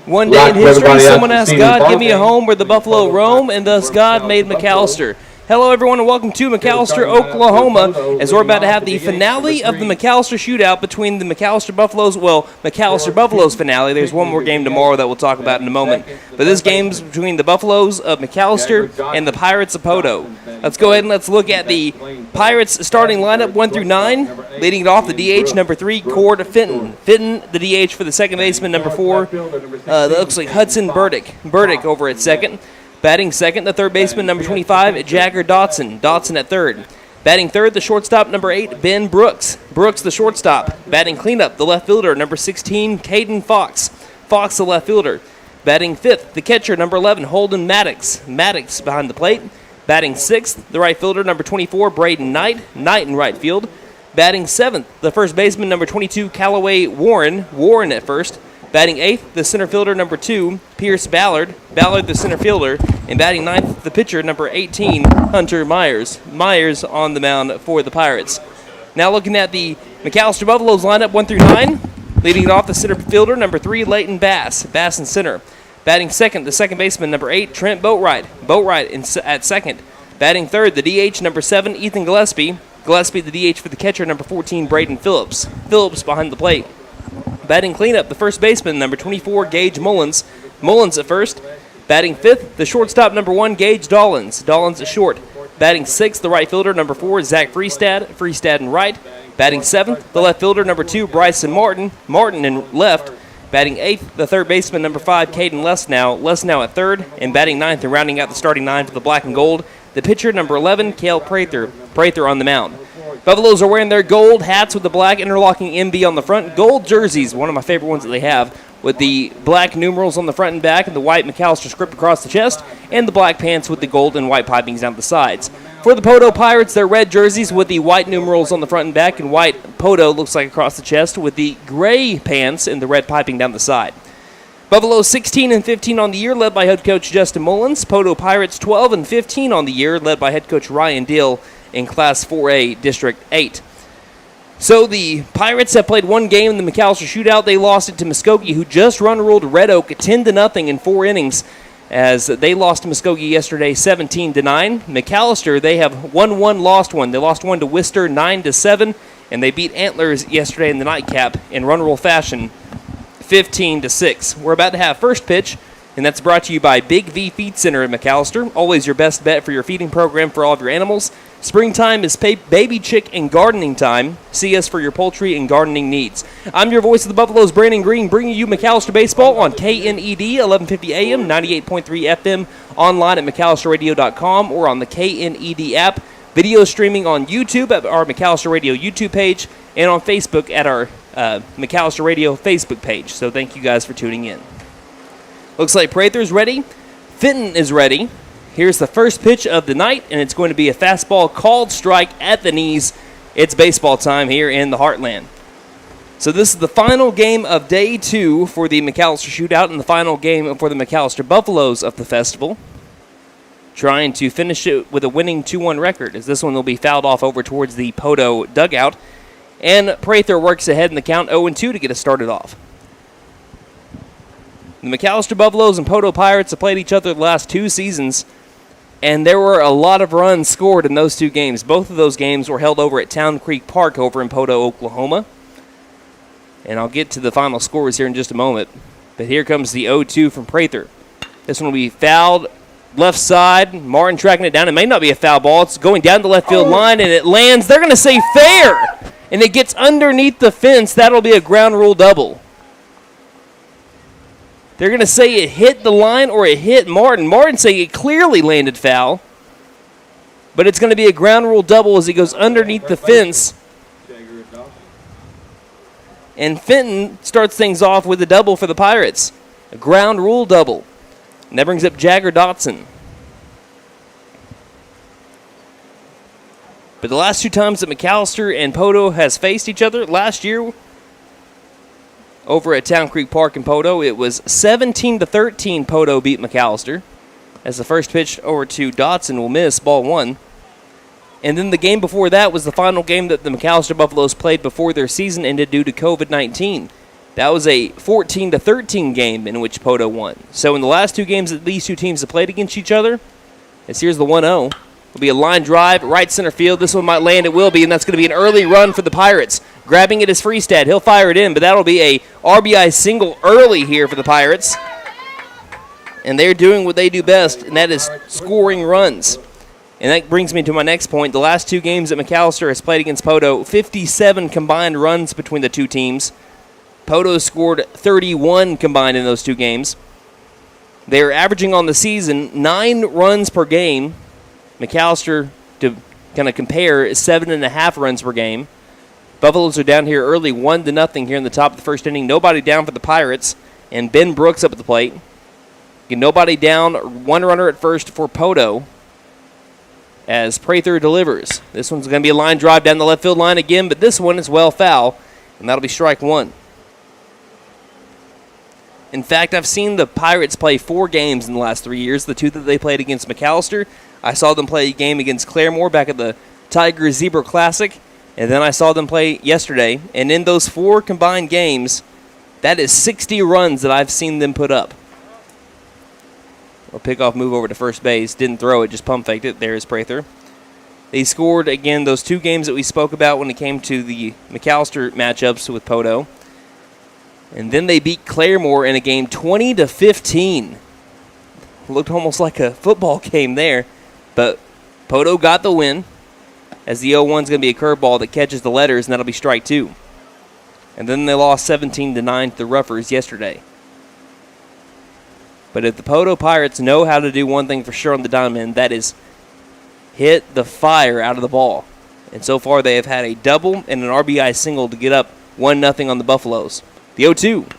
One day in history, someone asked God, give me a home where the buffalo roam, and thus God made McAlester. Hello, everyone, and welcome to McAlester, Oklahoma, as we're about to have the finale of the McAlester Shootout between the McAlester Buffaloes. Well, McAlester Buffaloes finale. There's one more game tomorrow that we'll talk about in a moment. But this game's between the Buffaloes of McAlester and the Pirates of Poteau. Let's go ahead and let's look at the Pirates starting lineup 1 through 9. Leading it off, the DH, number 3, Cord Fenton. Fenton, the DH for the second baseman, number 4. That looks like Hudson Burdick. Burdick over at second. Batting second, the third baseman, number 25, Jagger Dotson. Dotson at third. Batting third, the shortstop, number 8, Ben Brooks. Brooks, the shortstop. Batting cleanup, the left fielder, number 16, Caden Fox. Fox, the left fielder. Batting fifth, the catcher, number 11, Holden Maddox. Maddox behind the plate. Batting sixth, the right fielder, number 24, Braden Knight. Knight in right field. Batting seventh, the first baseman, number 22, Callaway Warren. Warren at first. Batting eighth, the center fielder, number 2, Pierce Ballard. Ballard, the center fielder. And batting ninth, the pitcher, number 18, Hunter Myers. Myers on the mound for the Pirates. Now looking at the McAlester Buffaloes lineup 1 through 9. Leading it off, the center fielder, number 3, Leighton Bass. Bass in center. Batting second, the second baseman, number 8, Trent Boatwright. Boatwright at second. Batting third, the DH, number 7, Ethan Gillespie. Gillespie, the DH for the catcher, number 14, Braden Phillips. Phillips behind the plate. Batting cleanup, the first baseman, number 24, Gage Mullins. Mullins at first. Batting fifth, the shortstop, number 1, Gage Dollins. Dollins at short. Batting sixth, the right fielder, number 4, Zach Freestad. Freestad in right. Batting seventh, the left fielder, number 2, Bryson Martin. Martin in left. Batting eighth, the third baseman, number 5, Caden Lesnow. Lesnow at third. And batting ninth and rounding out the starting 9 for the black and gold, the pitcher, number 11, Cale Prather. Prather on the mound. Buffaloes are wearing their gold hats with the black interlocking MB on the front. Gold jerseys, one of my favorite ones that they have, with the black numerals on the front and back and the white McAlester script across the chest, and the black pants with the gold and white pipings down the sides. For the Poteau Pirates, their red jerseys with the white numerals on the front and back and white Poteau looks like across the chest with the gray pants and the red piping down the side. Buffalo 16-15 on the year, led by head coach Justin Mullins. Poteau Pirates 12-15 on the year, led by head coach Ryan Dill in Class 4A, District 8. So the Pirates have played one game in the McAlester Shootout. They lost it to Muskogee, who just run-ruled Red Oak 10-0 in 4 innings, as they lost to Muskogee yesterday 17-9. McAlester, they have won one, lost one. They lost one to Worcester 9-7, and they beat Antlers yesterday in the nightcap in run-rule fashion 15-6. We're about to have first pitch, and that's brought to you by Big V Feed Center in McAlester. Always your best bet for your feeding program for all of your animals. Springtime is baby chick and gardening time. See us for your poultry and gardening needs. I'm your voice of the Buffaloes, Brandon Green, bringing you McAlester Baseball on KNED, 1150 AM, 98.3 FM, online at McAlsterRadio.com or on the KNED app. Video streaming on YouTube at our McAlester Radio YouTube page and on Facebook at our McAlester Radio Facebook page. So thank you guys for tuning in. Looks like Prather's ready. Fenton is ready. Here's the first pitch of the night, and it's going to be a fastball called strike at the knees. It's baseball time here in the Heartland. So this is the final game of Day 2 for the McAlester Shootout and the final game for the McAlester Buffaloes of the festival. Trying to finish it with a winning 2-1 record, as this one will be fouled off over towards the Poteau dugout. And Prather works ahead in the count 0-2 to get us started off. The McAlester Buffaloes and Poteau Pirates have played each other the last 2 seasons, and there were a lot of runs scored in those 2 games. Both of those games were held over at Town Creek Park over in Poteau, Oklahoma. And I'll get to the final scores here in just a moment. But here comes the 0-2 from Prather. This one will be fouled left side. Martin tracking it down. It may not be a foul ball. It's going down the left field line, and it lands. They're going to say fair, and it gets underneath the fence. That'll be a ground rule double. They're going to say it hit the line or it hit Martin. Martin saying it clearly landed foul. But it's going to be a ground rule double as he goes underneath the fence. And Fenton starts things off with a double for the Pirates. A ground rule double. And that brings up Jagger Dotson. But the last 2 times that McAlester and Poteau has faced each other, last year over at Town Creek Park in Poteau, it was 17-13 Poteau beat McAlester. As the first pitch over to Dotson will miss, ball 1. And then the game before that was the final game that the McAlester Buffaloes played before their season ended due to COVID-19. That was a 14-13 game in which Poteau won. So in the last two games that these two teams have played against each other, as here's the 1-0. It'll be a line drive, right center field. This one might land, it will be, and that's going to be an early run for the Pirates. Grabbing it is Freestad. He'll fire it in, but that'll be a RBI single early here for the Pirates. And they're doing what they do best, and that is scoring runs. And that brings me to my next point. The last two games that McAlester has played against Poteau, 57 combined runs between the two teams. Poteau scored 31 combined in those two games. They're averaging on the season 9 runs per game. McAlester, to kind of compare, is 7.5 runs per game. Buffaloes are down here early, 1-0 here in the top of the first inning. Nobody down for the Pirates, and Ben Brooks up at the plate. Nobody down, one runner at first for Poteau as Prather delivers. This one's going to be a line drive down the left field line again, but this one is well foul, and that'll be strike one. In fact, I've seen the Pirates play 4 games in the last 3 years, the 2 that they played against McAlester. I saw them play a game against Claremore back at the Tiger Zebra Classic, and then I saw them play yesterday. And in those 4 combined games, that is 60 runs that I've seen them put up. A pickoff move over to first base. Didn't throw it, just pump faked it. There's Prather. They scored, again, those 2 games that we spoke about when it came to the McAlester matchups with Poteau. And then they beat Claremore in a game 20-15. Looked almost like a football game there. But Poteau got the win, as the 0-1 is going to be a curveball that catches the letters, and that'll be strike 2. And then they lost 17-9 to the Ruffers yesterday. But if the Poteau Pirates know how to do one thing for sure on the diamond, that is hit the fire out of the ball. And so far they have had a double and an RBI single to get up 1-0 on the Buffaloes. The 0-2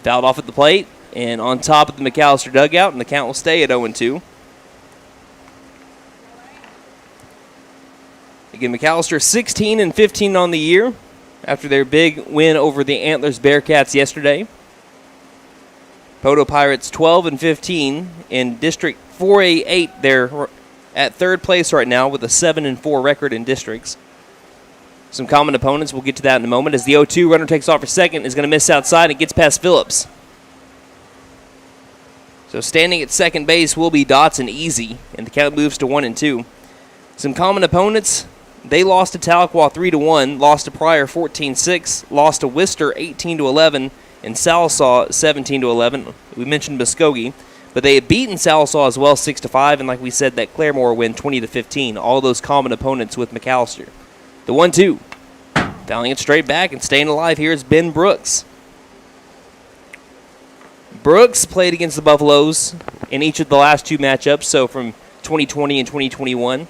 fouled off at the plate and on top of the McAlester dugout, and the count will stay at 0-2. Again, McAlester 16-15 on the year after their big win over the Antlers Bearcats yesterday. Poteau Pirates 12-15 in District 4A8. They're at third place right now with a 7-4 record in districts. Some common opponents, we'll get to that in a moment, as the 0-2 runner takes off for second, is going to miss outside and gets past Phillips. So standing at second base will be Dotson Easy, and the count moves to 1-2. Some common opponents, they lost to Tahlequah 3-1, lost to Pryor 14-6, lost to Worcester 18-11, and Sallisaw 17-11. We mentioned Muskogee, but they had beaten Sallisaw as well 6-5, and like we said, that Claremore win 20-15. All those common opponents with McAlester. The 1-2, fouling it straight back and staying alive here is Ben Brooks. Brooks played against the Buffaloes in each of the last 2 matchups, so from 2020 and 2021,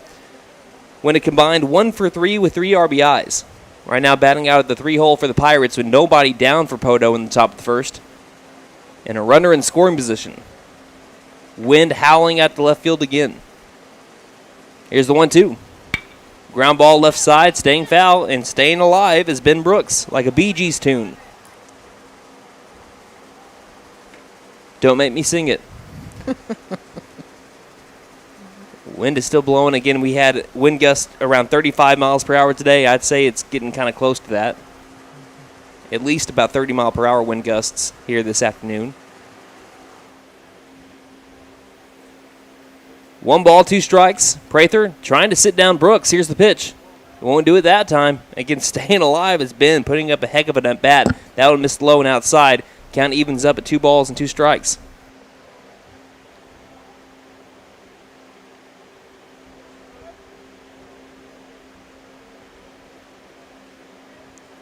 when it combined 1 for 3 with 3 RBIs. Right now batting out at the 3-hole for the Pirates with nobody down for Poteau in the top of the first. And a runner in scoring position. Wind howling at the left field again. Here's the 1-2. Ground ball left side, staying foul, and staying alive is Ben Brooks, like a Bee Gees tune. Don't make me sing it. Wind is still blowing. Again, we had wind gusts around 35 miles per hour today. I'd say it's getting kind of close to that. At least about 30 mile per hour wind gusts here this afternoon. 1 ball, 2 strikes. Prather trying to sit down Brooks. Here's the pitch. Won't do it that time. Again, staying alive has been putting up a heck of an at-bat. That one missed low and outside. Count evens up at 2 balls and 2 strikes.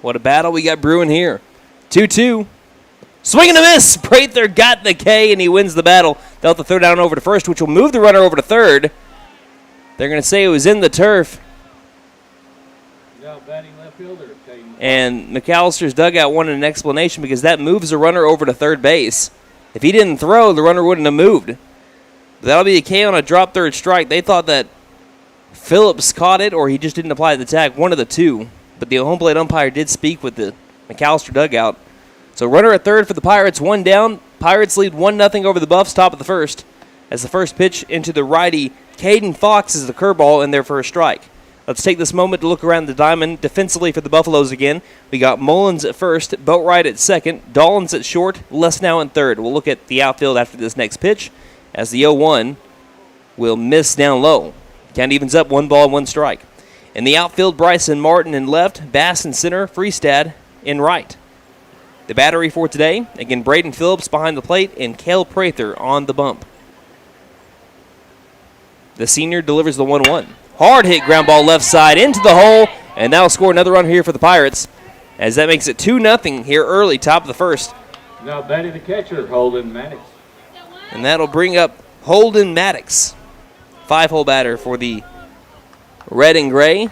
What a battle we got brewing here. 2-2. Swing and a miss. Prather got the K, and he wins the battle. Dealt the throw down over to first, which will move the runner over to third. They're going to say it was in the turf. And McAllister's dugout wanted an explanation because that moves the runner over to third base. If he didn't throw, the runner wouldn't have moved. But that'll be a K on a drop third strike. They thought that Phillips caught it or he just didn't apply the tag, one of the two. But the home plate umpire did speak with the McAlester dugout. So runner at third for the Pirates, 1 down. Pirates lead 1-0 over the Buffs, top of the first. As the first pitch into the righty, Caden Fox is the curveball in there for a strike. Let's take this moment to look around the diamond defensively for the Buffaloes again. We got Mullins at first, Boatwright at second, Dollins at short, Lesnow in third. We'll look at the outfield after this next pitch as the 0-1 will miss down low. Count evens up, 1 ball, 1 strike. In the outfield, Bryson Martin in left, Bass in center, Freestad in right. The battery for today, again, Braden Phillips behind the plate and Cale Prather on the bump. The senior delivers the 1-1. Hard hit ground ball left side into the hole, and that'll score another run here for the Pirates, as that makes it 2-0 here early, top of the first. Now batting the catcher, Holden Maddox. And that'll bring up Holden Maddox, 5-hole batter for the red and gray.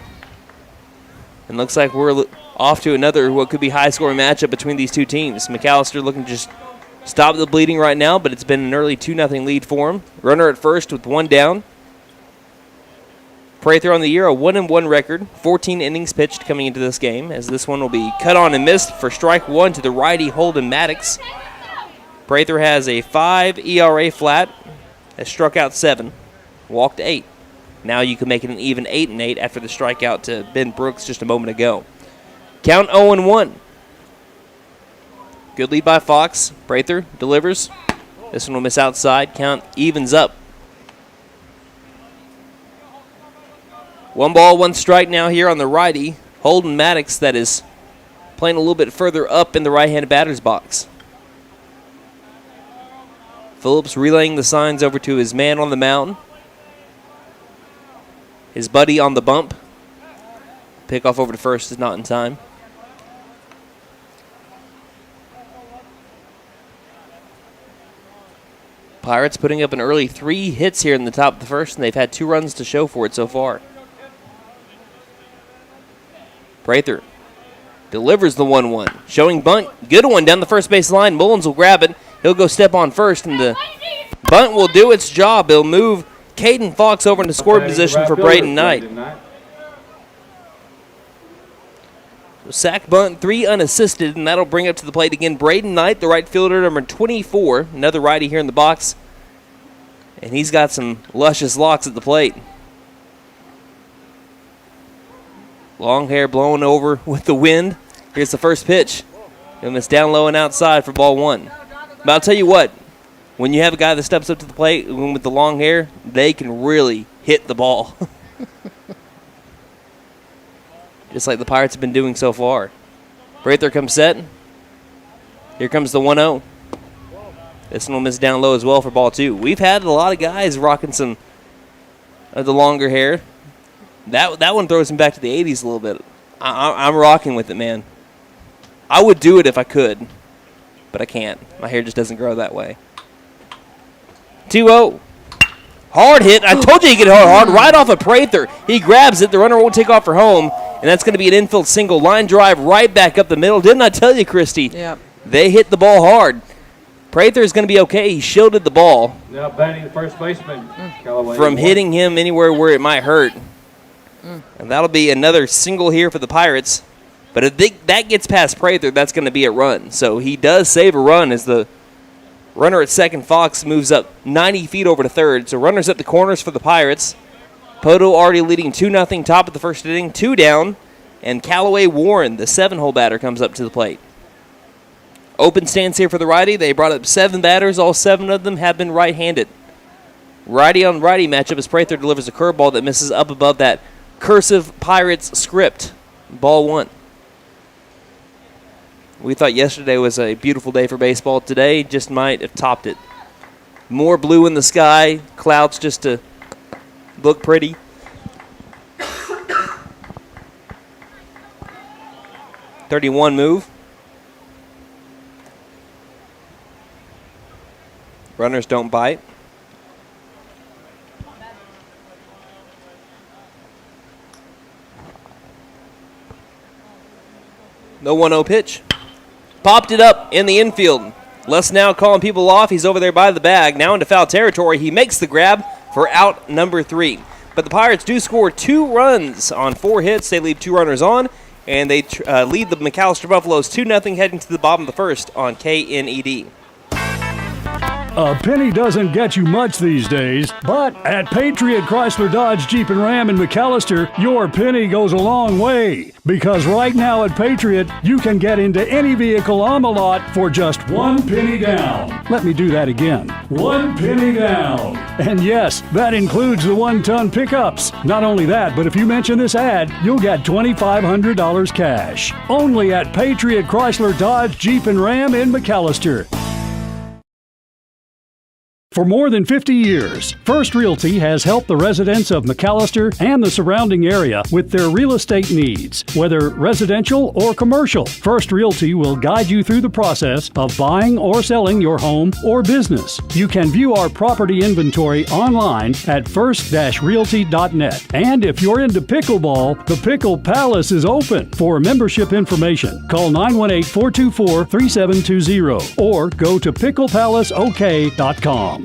And looks like we're off to another what could be high-scoring matchup between these two teams. McAlester looking to just stop the bleeding right now, but it's been an early 2-0 lead for him. Runner at first with 1 down. Prather on the year, a 1-1 record, 14 innings pitched coming into this game, as this one will be cut on and missed for strike 1 to the righty Holden Maddox. Prather has a 5 ERA flat, has struck out 7, walked 8. Now you can make it an even 8-8 after the strikeout to Ben Brooks just a moment ago. Count 0-1. Good lead by Fox. Prather delivers. This one will miss outside. Count evens up. 1 ball, 1 strike now here on the righty. Holden Maddox, that is playing a little bit further up in the right-handed batter's box. Phillips relaying the signs over to his man on the mound. His buddy on the bump. Pickoff over to first is not in time. Pirates putting up an early 3 hits here in the top of the first, and they've had 2 runs to show for it so far. Prather delivers the 1-1. Showing bunt. Good one down the first base line. Mullins will grab it. He'll go step on first, and the bunt will do its job. He'll move Caden Fox over into scoring position for Braden Knight. So sack bunt, 3 unassisted, and that'll bring up to the plate again Braden Knight, the right fielder, number 24, another righty here in the box. And he's got some luscious locks at the plate. Long hair blowing over with the wind. Here's the first pitch. And it's down low and outside for ball 1. But I'll tell you what, when you have a guy that steps up to the plate with the long hair, they can really hit the ball. Just like the Pirates have been doing so far. Prather comes set. Here comes the 1-0. This one will miss down low as well for ball 2. We've had a lot of guys rocking some of the longer hair. That one throws him back to the 80s a little bit. I'm rocking with it, man. I would do it if I could, but I can't. My hair just doesn't grow that way. 2-0. Hard hit. I told you he could hit hard right off of Prather. He grabs it. The runner won't take off for home, and that's going to be an infield single. Line drive right back up the middle. Didn't I tell you, Christy? Yep. They hit the ball hard. Prather is going to be okay. He shielded the ball. Now batting the first baseman, Callaway. From hitting him anywhere where it might hurt. And that'll be another single here for the Pirates. But if that gets past Prather, that's going to be a run. So he does save a run as the runner at second, Fox, moves up 90 feet over to third. So runners at the corners for the Pirates. Poteau already leading 2-0 top of the first inning, 2 down. And Callaway Warren, the 7-hole batter, comes up to the plate. Open stance here for the righty. They brought up 7 batters. All 7 of them have been right-handed. Righty on righty matchup as Prather delivers a curveball that misses up above that cursive Pirates script. Ball 1. We thought yesterday was a beautiful day for baseball. Today just might have topped it. More blue in the sky, clouds just to look pretty. .31 move. Runners don't bite. No 1-0 pitch. Popped it up in the infield. Lesnow calling people off. He's over there by the bag. Now into foul territory. He makes the grab for out number 3. But the Pirates do score 2 runs on 4 hits. They leave 2 runners on, and they lead the McAlester Buffaloes 2-0 heading to the bottom of the first on KNED. A penny doesn't get you much these days, but at Patriot Chrysler Dodge Jeep and Ram in McAlester, your penny goes a long way. Because right now at Patriot, you can get into any vehicle on the lot for just 1 penny down. Let me do that again. 1 penny down. And yes, that includes the 1-ton pickups. Not only that, but if you mention this ad, you'll get $2,500 cash. Only at Patriot Chrysler Dodge Jeep and Ram in McAlester. For more than 50 years, First Realty has helped the residents of McAlester and the surrounding area with their real estate needs. Whether residential or commercial, First Realty will guide you through the process of buying or selling your home or business. You can view our property inventory online at first-realty.net. And if you're into pickleball, the Pickle Palace is open. For membership information, call 918-424-3720 or go to picklepalaceok.com.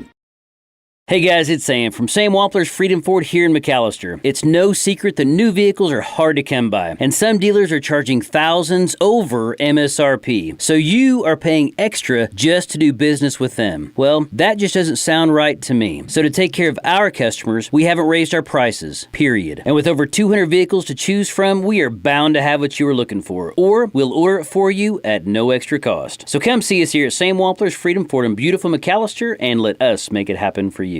Hey guys, it's Sam from Sam Wampler's Freedom Ford here in McAlester. It's no secret that new vehicles are hard to come by, and some dealers are charging thousands over MSRP. So you are paying extra just to do business with them. Well, that just doesn't sound right to me. So to take care of our customers, we haven't raised our prices, period. And with over 200 vehicles to choose from, we are bound to have what you are looking for, or we'll order it for you at no extra cost. So come see us here at Sam Wampler's Freedom Ford in beautiful McAlester and let us make it happen for you.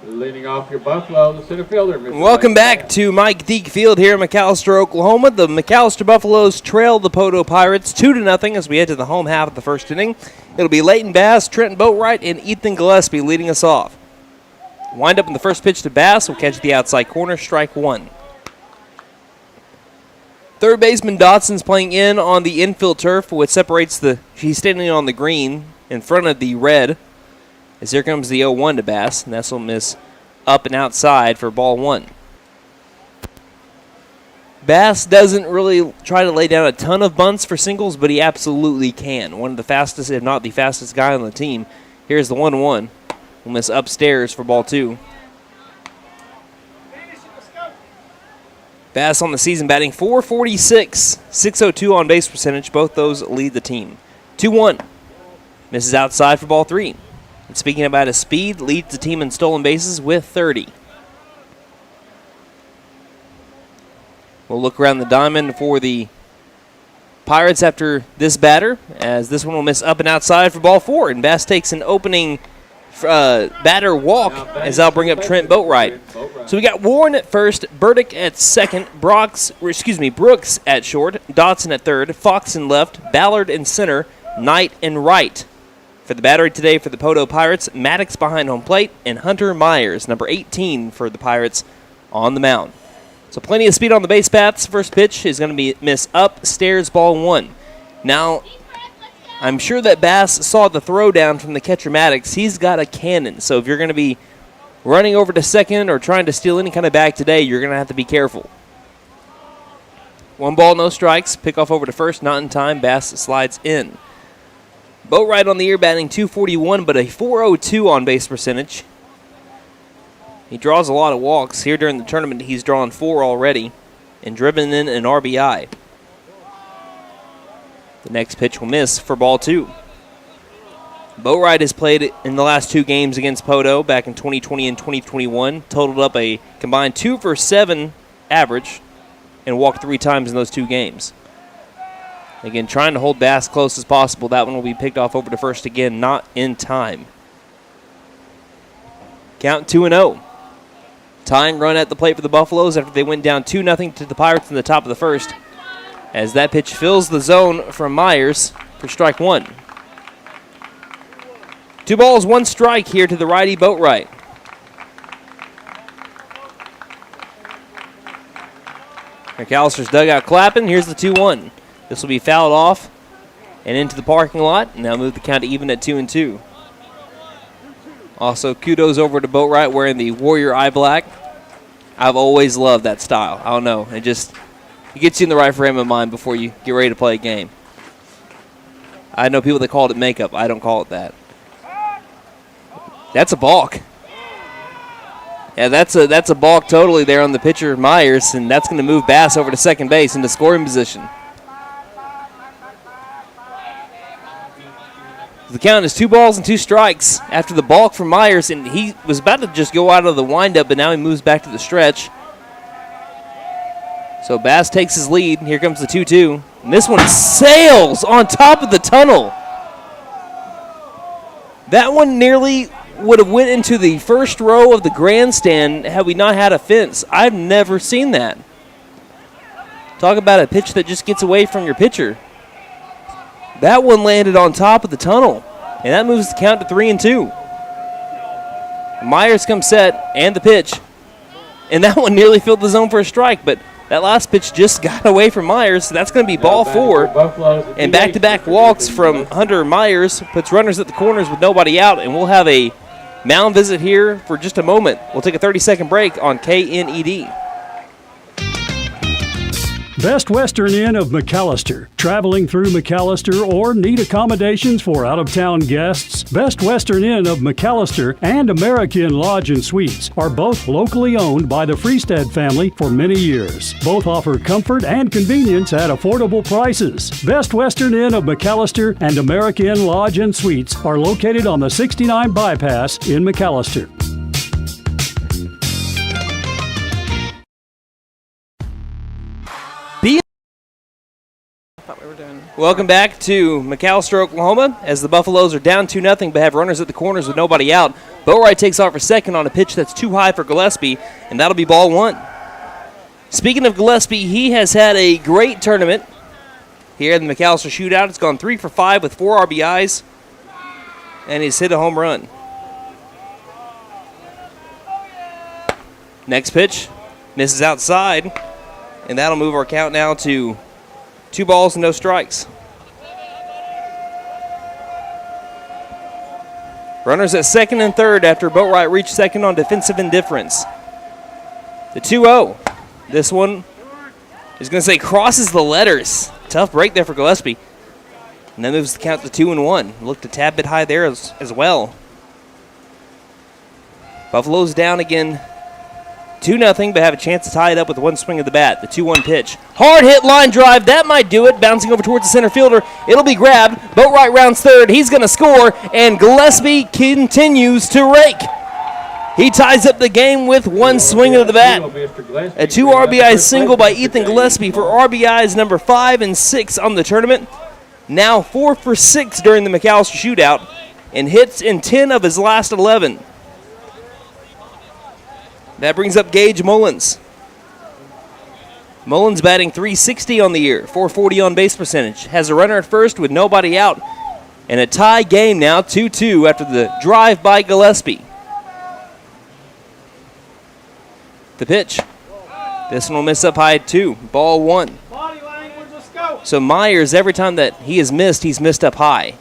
Leading off your Buffalo, the center fielder. Mr. Welcome back to Mike Deek Field here in McAlester, Oklahoma. The McAlester Buffaloes trail the Poteau Pirates 2-0 as we head to the home half of the first inning. It'll be Leighton Bass, Trenton Boatwright, and Ethan Gillespie leading us off. Wind up in the first pitch to Bass will catch the outside corner, strike one. Third baseman Dotson's playing in on the infield turf, which separates he's standing on the green in front of the red. As here comes the 0-1 to Bass, and this will miss up and outside for ball one. Bass doesn't really try to lay down a ton of bunts for singles, but he absolutely can. One of the fastest, if not the fastest guy on the team. Here's the 1-1. Will miss upstairs for ball two. Bass on the season batting .446, .602 on base percentage. Both those lead the team. 2-1. Misses outside for ball three. And speaking about his speed, leads the team in stolen bases with 30. We'll look around the diamond for the Pirates after this batter, as this one will miss up and outside for ball four. And Bass takes an opening batter walk, as I'll bring up Trent Boatwright. So we got Warren at first, Burdick at second, Brooks at short, Dotson at third, Fox in left, Ballard in center, Knight in right. For the battery today for the Poteau Pirates, Maddox behind home plate, and Hunter Myers, number 18 for the Pirates, on the mound. So plenty of speed on the base paths. First pitch is going to be miss upstairs, ball one. Now, I'm sure that Bass saw the throw down from the catcher Maddox. He's got a cannon, so if you're going to be running over to second or trying to steal any kind of bag today, you're going to have to be careful. 1 ball, no strikes. Pick off over to first, not in time. Bass slides in. Boatwright on the year batting .241, but a .402 on base percentage. He draws a lot of walks. Here during the tournament, he's drawn 4 already and driven in an RBI. The next pitch will miss for ball two. Boatwright has played in the last 2 games against Poteau back in 2020 and 2021, totaled up a combined 2 for 7 average and walked 3 times in those 2 games. Again, trying to hold Bass close as possible. That one will be picked off over to first again, not in time. Count 2-0. Tying run at the plate for the Buffaloes after they went down 2-0 to the Pirates in the top of the first. As that pitch fills the zone from Myers for strike one. 2 balls, 1 strike here to the righty Boatwright. McAllister's dugout clapping. Here's the 2-1. This will be fouled off and into the parking lot. Now move the count to even at 2-2. Also, kudos over to Boatwright wearing the Warrior Eye Black. I've always loved that style. I don't know. It gets you in the right frame of mind before you get ready to play a game. I know people that called it makeup. I don't call it that. That's a balk. Yeah, that's a balk totally there on the pitcher Myers, and that's going to move Bass over to second base into scoring position. The count is 2 balls and 2 strikes after the balk from Myers, and he was about to just go out of the windup, but now he moves back to the stretch. So Bass takes his lead. Here comes the 2-2. And this one sails on top of the tunnel. That one nearly would have went into the first row of the grandstand had we not had a fence. I've never seen that. Talk about a pitch that just gets away from your pitcher. That one landed on top of the tunnel, and that moves the count to 3-2. Myers comes set, and the pitch. And that one nearly filled the zone for a strike, but that last pitch just got away from Myers. So that's going to be ball 4. And back-to-back walks from Hunter. Myers puts runners at the corners with nobody out, and we'll have a mound visit here for just a moment. We'll take a 30-second break on KNED. Best Western Inn of McAlester. Traveling through McAlester or need accommodations for out-of-town guests? Best Western Inn of McAlester and American Lodge and Suites are both locally owned by the Freestad family for many years. Both offer comfort and convenience at affordable prices. Best Western Inn of McAlester and American Lodge and Suites are located on the 69 bypass in McAlester. Welcome back to McAlester, Oklahoma, as the Buffaloes are down 2-0 but have runners at the corners with nobody out. Boatwright takes off for second on a pitch that's too high for Gillespie, and that'll be ball 1. Speaking of Gillespie, he has had a great tournament here in the McAlester Shootout. It's gone 3 for 5 with 4 RBIs, and he's hit a home run. Next pitch, misses outside, and that'll move our count now to 2 balls and no strikes. Runners at second and third after Boatwright reached second on defensive indifference. The 2-0. This one is going to say crosses the letters. Tough break there for Gillespie. And that moves the count to 2-1. Looked a tad bit high there as well. Buffalo's down again 2-0, but have a chance to tie it up with one swing of the bat. The 2-1 pitch. Hard hit line drive. That might do it. Bouncing over towards the center fielder. It'll be grabbed. Boatwright rounds third. He's going to score, and Gillespie continues to rake. He ties up the game with one swing of the bat. A 2 RBI single by Ethan Gillespie for RBIs number 5 and 6 on the tournament. Now 4 for 6 during the McAlester Shootout, and hits in 10 of his last 11. That brings up Gage Mullins. Mullins batting .360 on the year, .440 on base percentage. Has a runner at first with nobody out. And a tie game now, 2-2 after the drive by Gillespie. The pitch. This one will miss up high 2. Ball 1. So Myers, every time that he has missed, he's missed up high.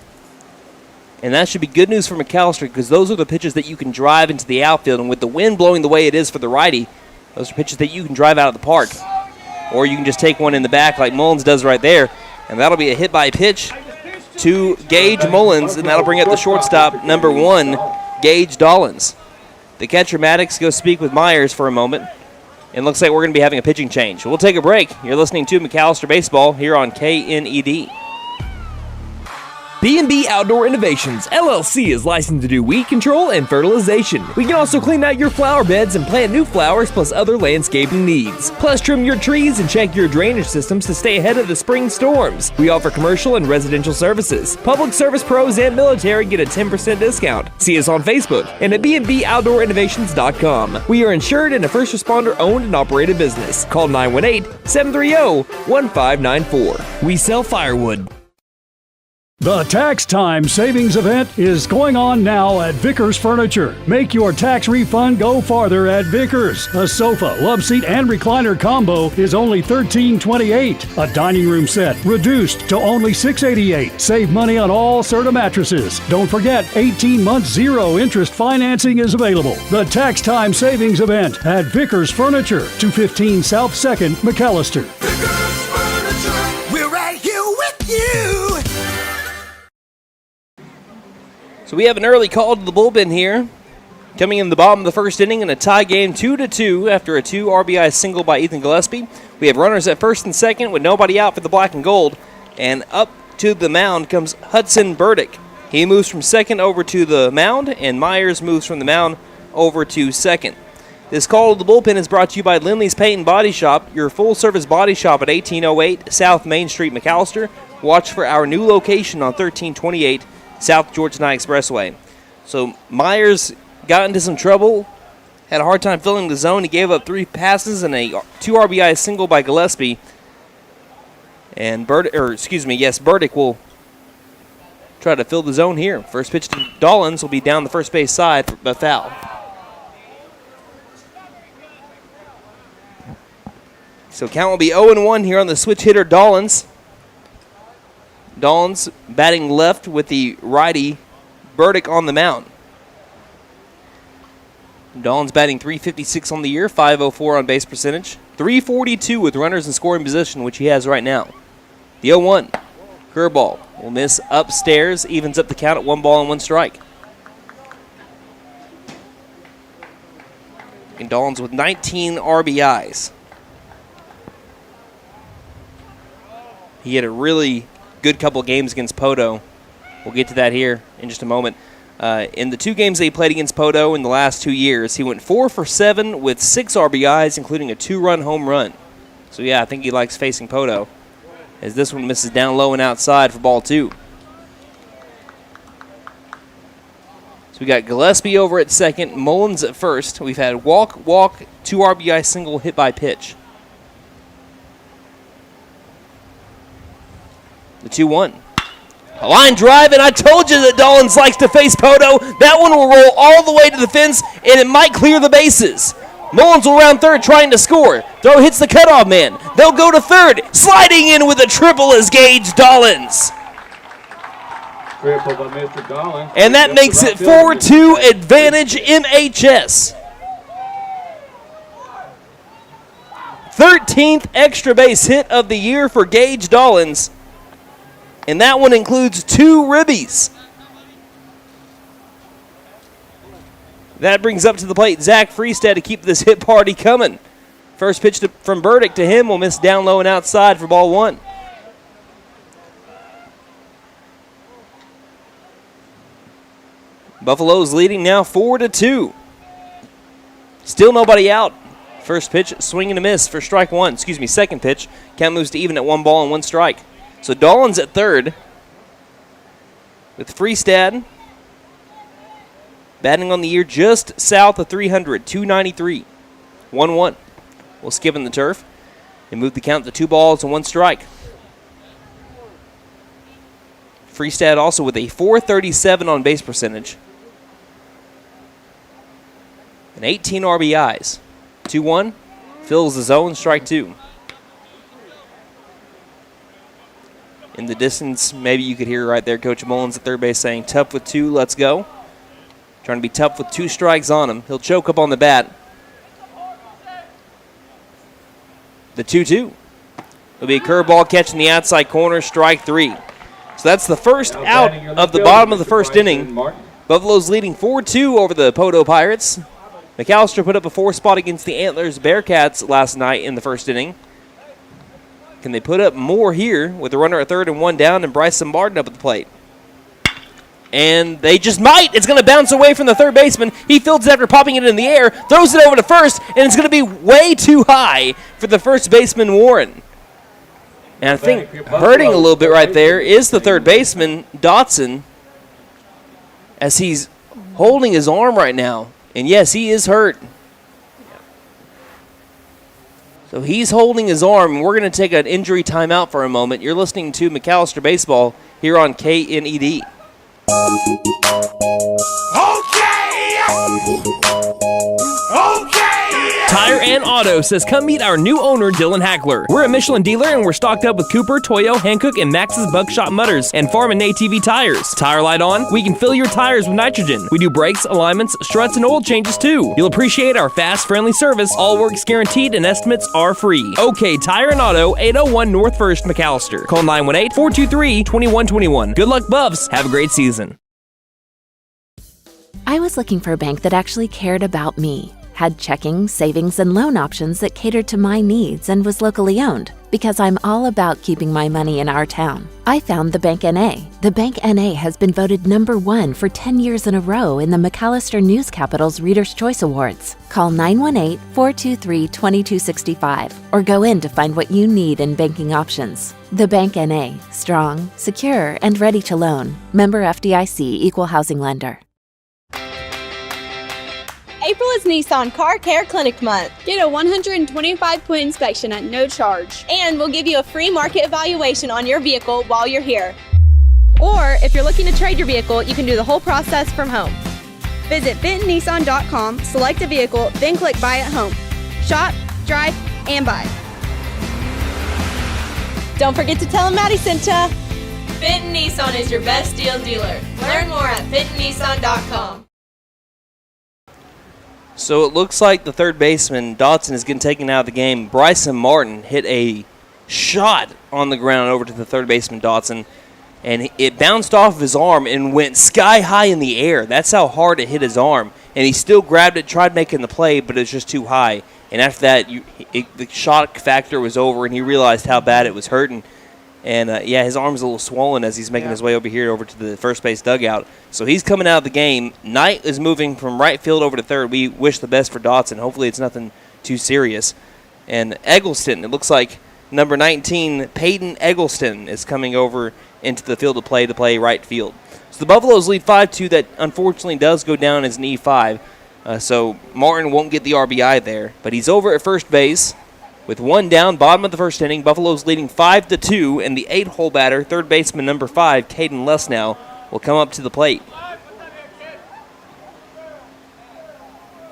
And that should be good news for McAlester because those are the pitches that you can drive into the outfield. And with the wind blowing the way it is for the righty, those are pitches that you can drive out of the park. Or you can just take one in the back like Mullins does right there. And that'll be a hit by pitch to Gage Mullins. And that'll bring up the shortstop, number 1, Gage Dollins. The catcher Maddox goes speak with Myers for a moment. And looks like we're going to be having a pitching change. We'll take a break. You're listening to McAlester Baseball here on KNED. B&B Outdoor Innovations, LLC is licensed to do weed control and fertilization. We can also clean out your flower beds and plant new flowers plus other landscaping needs. Plus trim your trees and check your drainage systems to stay ahead of the spring storms. We offer commercial and residential services. Public service pros and military get a 10% discount. See us on Facebook and at bnboutdoorinnovations.com. We are insured and a first responder owned and operated business. Call 918-730-1594. We sell firewood. The Tax Time Savings Event is going on now at Vickers Furniture. Make your tax refund go farther at Vickers. A sofa, love seat, and recliner combo is only $13.28. A dining room set reduced to only $6.88. Save money on all Serta mattresses. Don't forget, 18-month zero-interest financing is available. The Tax Time Savings Event at Vickers Furniture, 215 South 2nd, McAlester. Vickers Furniture, we're right here with you. So we have an early call to the bullpen here. Coming in the bottom of the first inning in a tie game 2-2 after a 2 RBI single by Ethan Gillespie. We have runners at first and second with nobody out for the black and gold. And up to the mound comes Hudson Burdick. He moves from second over to the mound, and Myers moves from the mound over to second. This call to the bullpen is brought to you by Lindley's Paint and Body Shop, your full-service body shop at 1808 South Main Street, McAlester. Watch for our new location on 1328 South Georgia Knight Expressway. So Myers got into some trouble, had a hard time filling the zone. He gave up 3 passes and a 2 RBI single by Gillespie. And Burdick will try to fill the zone here. First pitch to Dollins will be down the first base side for a foul. So count will be 0-1 here on the switch hitter Dollins. Dollins batting left with the righty Burdick on the mound. Dollins batting .356 on the year, .504 on base percentage, .342 with runners in scoring position, which he has right now. The 0-1 curveball will miss upstairs, evens up the count at 1 ball and 1 strike. And Dollins with 19 RBIs. He had a really good couple games against Poteau. We'll get to that here in just a moment. In the 2 games that he played against Poteau in the last 2 years, he went 4 for 7 with 6 RBIs, including a 2-run home run. So, yeah, I think he likes facing Poteau, as this one misses down low and outside for ball 2. So we got Gillespie over at second, Mullins at first. We've had walk, 2 RBI single hit by pitch. The 2-1. A line drive, and I told you that Dollins likes to face Poteau. That one will roll all the way to the fence, and it might clear the bases. Mullins will round third trying to score. Throw hits the cutoff man. They'll go to third. Sliding in with a triple is Gage Dollins. Triple by Mr. Dollins. And that makes it 4-2 advantage MHS. 13th extra base hit of the year for Gage Dollins. And that one includes 2 ribbies. That brings up to the plate Zach Freestad to keep this hit party coming. First pitch from Burdick to him will miss down low and outside for ball 1. Buffalo's leading now 4-2. Still nobody out. First pitch, swing and a miss for strike 1. Second pitch. Count moves to even at 1 ball and 1 strike. So Dollins at third with Freestad batting on the year just south of 300, 293. 1-1. We'll skip in the turf and move the count to 2 balls and 1 strike. Freestad also with a .437 on base percentage and 18 RBIs. 2-1 fills the zone, strike 2. In the distance, maybe you could hear right there Coach Mullins at third base saying, tough with 2, let's go. Trying to be tough with 2 strikes on him. He'll choke up on the bat. The 2-2. It'll be a curveball catching the outside corner, strike 3. So that's the first out of the bottom of the first inning. Buffalo's leading 4-2 over the Poteau Pirates. McAlester put up a 4 spot against the Antlers Bearcats last night in the first inning. Can they put up more here with the runner at third and 1 down and Bryce Barden up at the plate? And they just might. It's going to bounce away from the third baseman. He fields it after popping it in the air, throws it over to first, and it's going to be way too high for the first baseman, Warren. And I think hurting a little bit right there is the third baseman, Dotson, as he's holding his arm right now. And yes, he is hurt. So he's holding his arm, and we're going to take an injury timeout for a moment. You're listening to McAlester Baseball here on KNED. Tire and Auto says come meet our new owner, Dylan Hackler. We're a Michelin dealer and we're stocked up with Cooper, Toyo, Hankook, and Max's Buckshot Mutters and Farm and ATV tires. Tire light on, we can fill your tires with nitrogen. We do brakes, alignments, struts, and oil changes too. You'll appreciate our fast, friendly service. All work's guaranteed and estimates are free. OK Tire and Auto, 801 North 1st, McAlester. Call 918-423-2121. Good luck, Buffs. Have a great season. I was looking for a bank that actually cared about me. had checking, savings, and loan options that catered to my needs and was locally owned. Because I'm all about keeping my money in our town, I found the Bank NA. The Bank NA has been voted #1 for 10 years in a row in the McAlester News Capital's Reader's Choice Awards. Call 918-423-2265 or go in to find what you need in banking options. The Bank NA, strong, secure, and ready to loan. Member FDIC, Equal Housing Lender. April is Nissan Car Care Clinic Month. Get a 125-point inspection at no charge. And we'll give you a free market evaluation on your vehicle while you're here. Or if you're looking to trade your vehicle, you can do the whole process from home. Visit bentonnissan.com, select a vehicle, then click Buy at Home. Shop, drive, and buy. Don't forget to tell them Maddie sent ya. Benton Nissan is your best deal dealer. Learn more at bentonnissan.com. So it looks like the third baseman, Dotson, is getting taken out of the game. Bryson Martin hit a shot on the ground over to the third baseman, Dotson, and it bounced off of his arm and went sky high in the air. That's how hard it hit his arm. And he still grabbed it, tried making the play, but it was just too high. And after that, the shock factor was over, and he realized how bad it was hurting. And, his arm's a little swollen as he's making his way over to the first base dugout. So he's coming out of the game. Knight is moving from right field over to third. We wish the best for Dotson. Hopefully it's nothing too serious. And Eggleston, it looks like number 19, Peyton Eggleston, is coming over into the field to play right field. So the Buffaloes lead 5-2. That unfortunately does go down as an E5. So Martin won't get the RBI there. But he's over at first base. With one down, bottom of the first inning, Buffalo's leading 5-2, and the 8-hole batter, third baseman number 5, Caden Lesnow, will come up to the plate.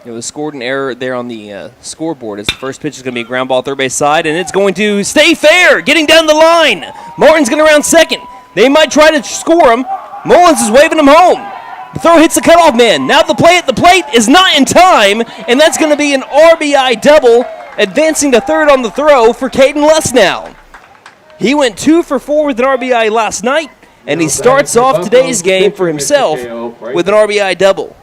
It was scored an error there on the scoreboard as the first pitch is going to be a ground ball third base side, and it's going to stay fair, getting down the line. Martin's going to round second. They might try to score him. Mullins is waving him home. The throw hits the cutoff man. Now the play at the plate is not in time, and that's going to be an RBI double, advancing to third on the throw for Caden Lesnow. He went 2 for 4 with an RBI last night, and he starts off today's game for himself with an RBI double.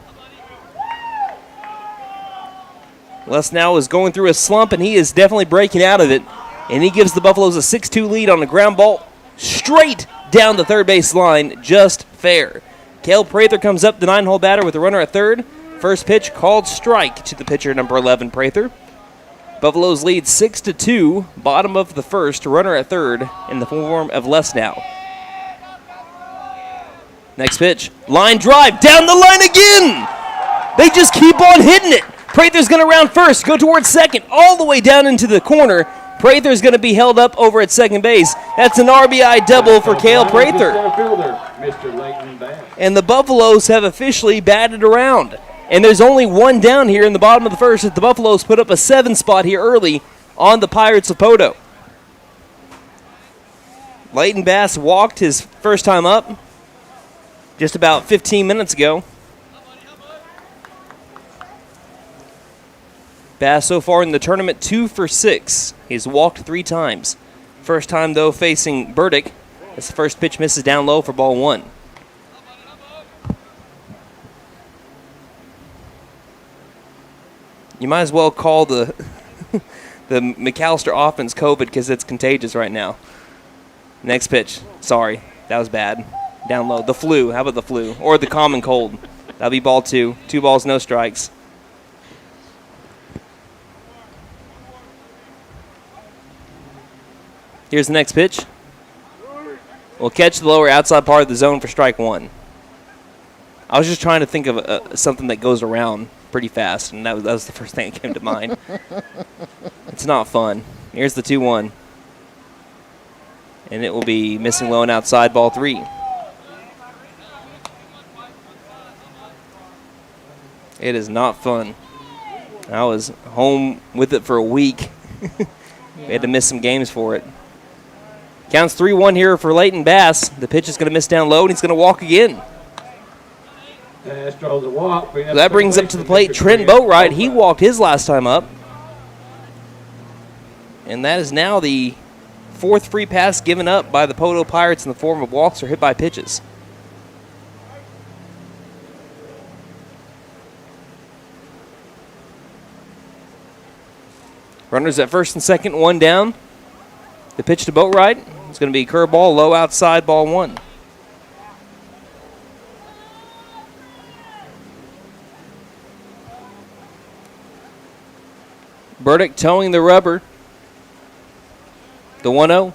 Lesnow is going through a slump, and he is definitely breaking out of it, and he gives the Buffaloes a 6-2 lead on the ground ball straight down the third base line, just fair. Cale Prather comes up the 9-hole batter with a runner at third. First pitch called strike to the pitcher, number 11, Prather. Buffaloes lead 6-2, bottom of the first, runner at third in the form of Lesnow. Next pitch, line drive, down the line again! They just keep on hitting it. Prather's going to round first, go towards second, all the way down into the corner. Prather's going to be held up over at second base. That's an RBI double for Cale Prather. And the Buffaloes have officially batted around. And there's only one down here in the bottom of the first as the Buffaloes put up a 7 spot here early on the Pirates of Poteau. Leighton Bass walked his first time up just about 15 minutes ago. Bass so far in the tournament 2 for 6. He's walked 3 times. First time, though, facing Burdick as the first pitch misses down low for ball 1. You might as well call the the McAlester offense COVID because it's contagious right now. Next pitch. Sorry, that was bad. Down low. The flu. How about the flu? Or the common cold. That'll be ball 2. 2 balls, no strikes. Here's the next pitch. We'll catch the lower outside part of the zone for strike 1. I was just trying to think of something that goes around pretty fast, and that was the first thing that came to mind. It's not fun. Here's the 2-1. And it will be missing low and outside, ball 3. It is not fun. I was home with it for a week. We had to miss some games for it. Counts 3-1 here for Leighton Bass. The pitch is going to miss down low, and he's going to walk again. That brings up to the plate Trent Boatwright. He walked his last time up. And that is now the 4th free pass given up by the Poteau Pirates in the form of walks or hit by pitches. Runners at first and second, one down. The pitch to Boatwright. It's going to be curveball, low outside, ball one. Burdick towing the rubber. The 1-0.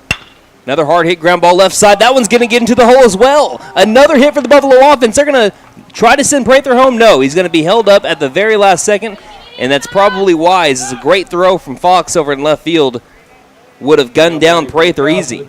Another hard hit ground ball left side. That one's going to get into the hole as well. Another hit for the Buffalo offense. They're going to try to send Prather home. No, he's going to be held up at the very last second, and that's probably wise. It's a great throw from Fox over in left field. Would have gunned down Prather easy.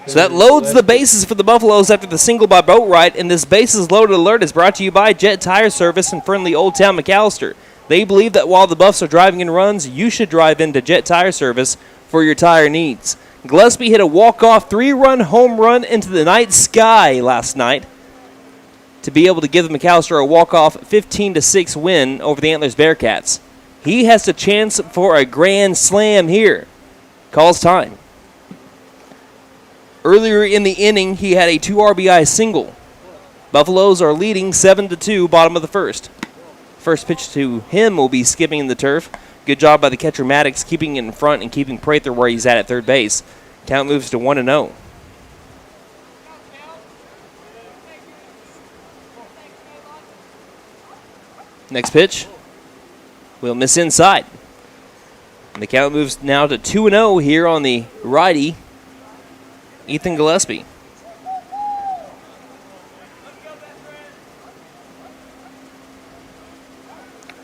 So that loads the bases for the Buffaloes after the single by Boatwright, and this bases loaded alert is brought to you by Jet Tire Service in friendly Old Town McAlester. They believe that while the Buffs are driving in runs, you should drive into Jet Tire Service for your tire needs. Gillespie hit a walk-off 3-run home run into the night sky last night to be able to give McAlester a walk-off 15-6 win over the Antlers Bearcats. He has a chance for a grand slam here. Calls time. Earlier in the inning, he had a 2 RBI single. Buffaloes are leading 7-2, bottom of the first. First pitch to him will be skipping the turf. Good job by the catcher Maddox keeping it in front and keeping Prather where he's at third base. Count moves to 1-0. Next pitch. Will miss inside. And the count moves now to 2-0 here on the righty, Ethan Gillespie.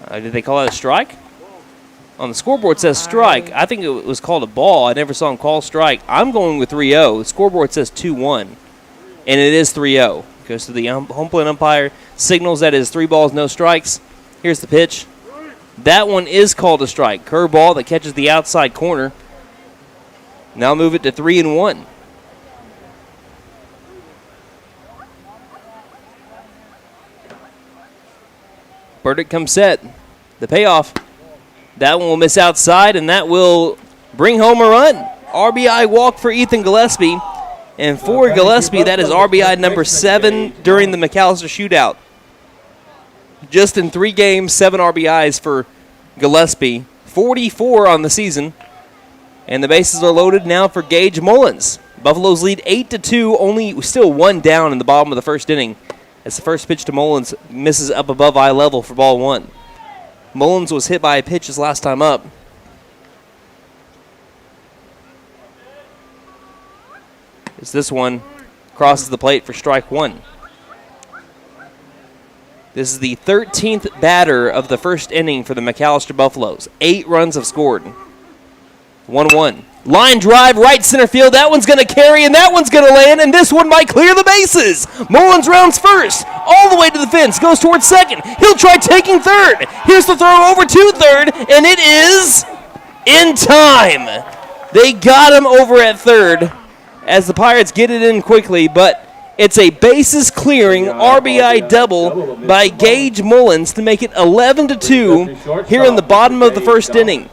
Did they call that a strike? On the scoreboard it says strike. I think it was called a ball. I never saw him call strike. I'm going with 3-0. The scoreboard says 2-1. And it is 3-0. Goes to the home plate umpire. Signals that is 3 balls, no strikes. Here's the pitch. That one is called a strike. Curveball that catches the outside corner. Now move it to 3-1. Burdick comes set. The payoff. That one will miss outside, and that will bring home a run. RBI walk for Ethan Gillespie. And for Gillespie, that is RBI number 7 during the McAlester Shootout. Just in 3 games, 7 RBIs for Gillespie. 44 on the season. And the bases are loaded now for Gage Mullins. Buffaloes lead 8-2, only still 1 down in the bottom of the first inning. As the first pitch to Mullins misses up above eye level for ball 1. Mullins was hit by a pitch his last time up. As this one crosses the plate for strike 1. This is the 13th batter of the first inning for the McAlester Buffaloes. 8 runs have scored. 1-1. Line drive, right center field. That one's going to carry, and that one's going to land, and this one might clear the bases. Mullins rounds first, all the way to the fence, goes towards second. He'll try taking third. Here's the throw over to third, and it is in time. They got him over at third as the Pirates get it in quickly, but it's a bases-clearing RBI double by Gage Mullins to make it 11-2 here in the bottom of the first inning.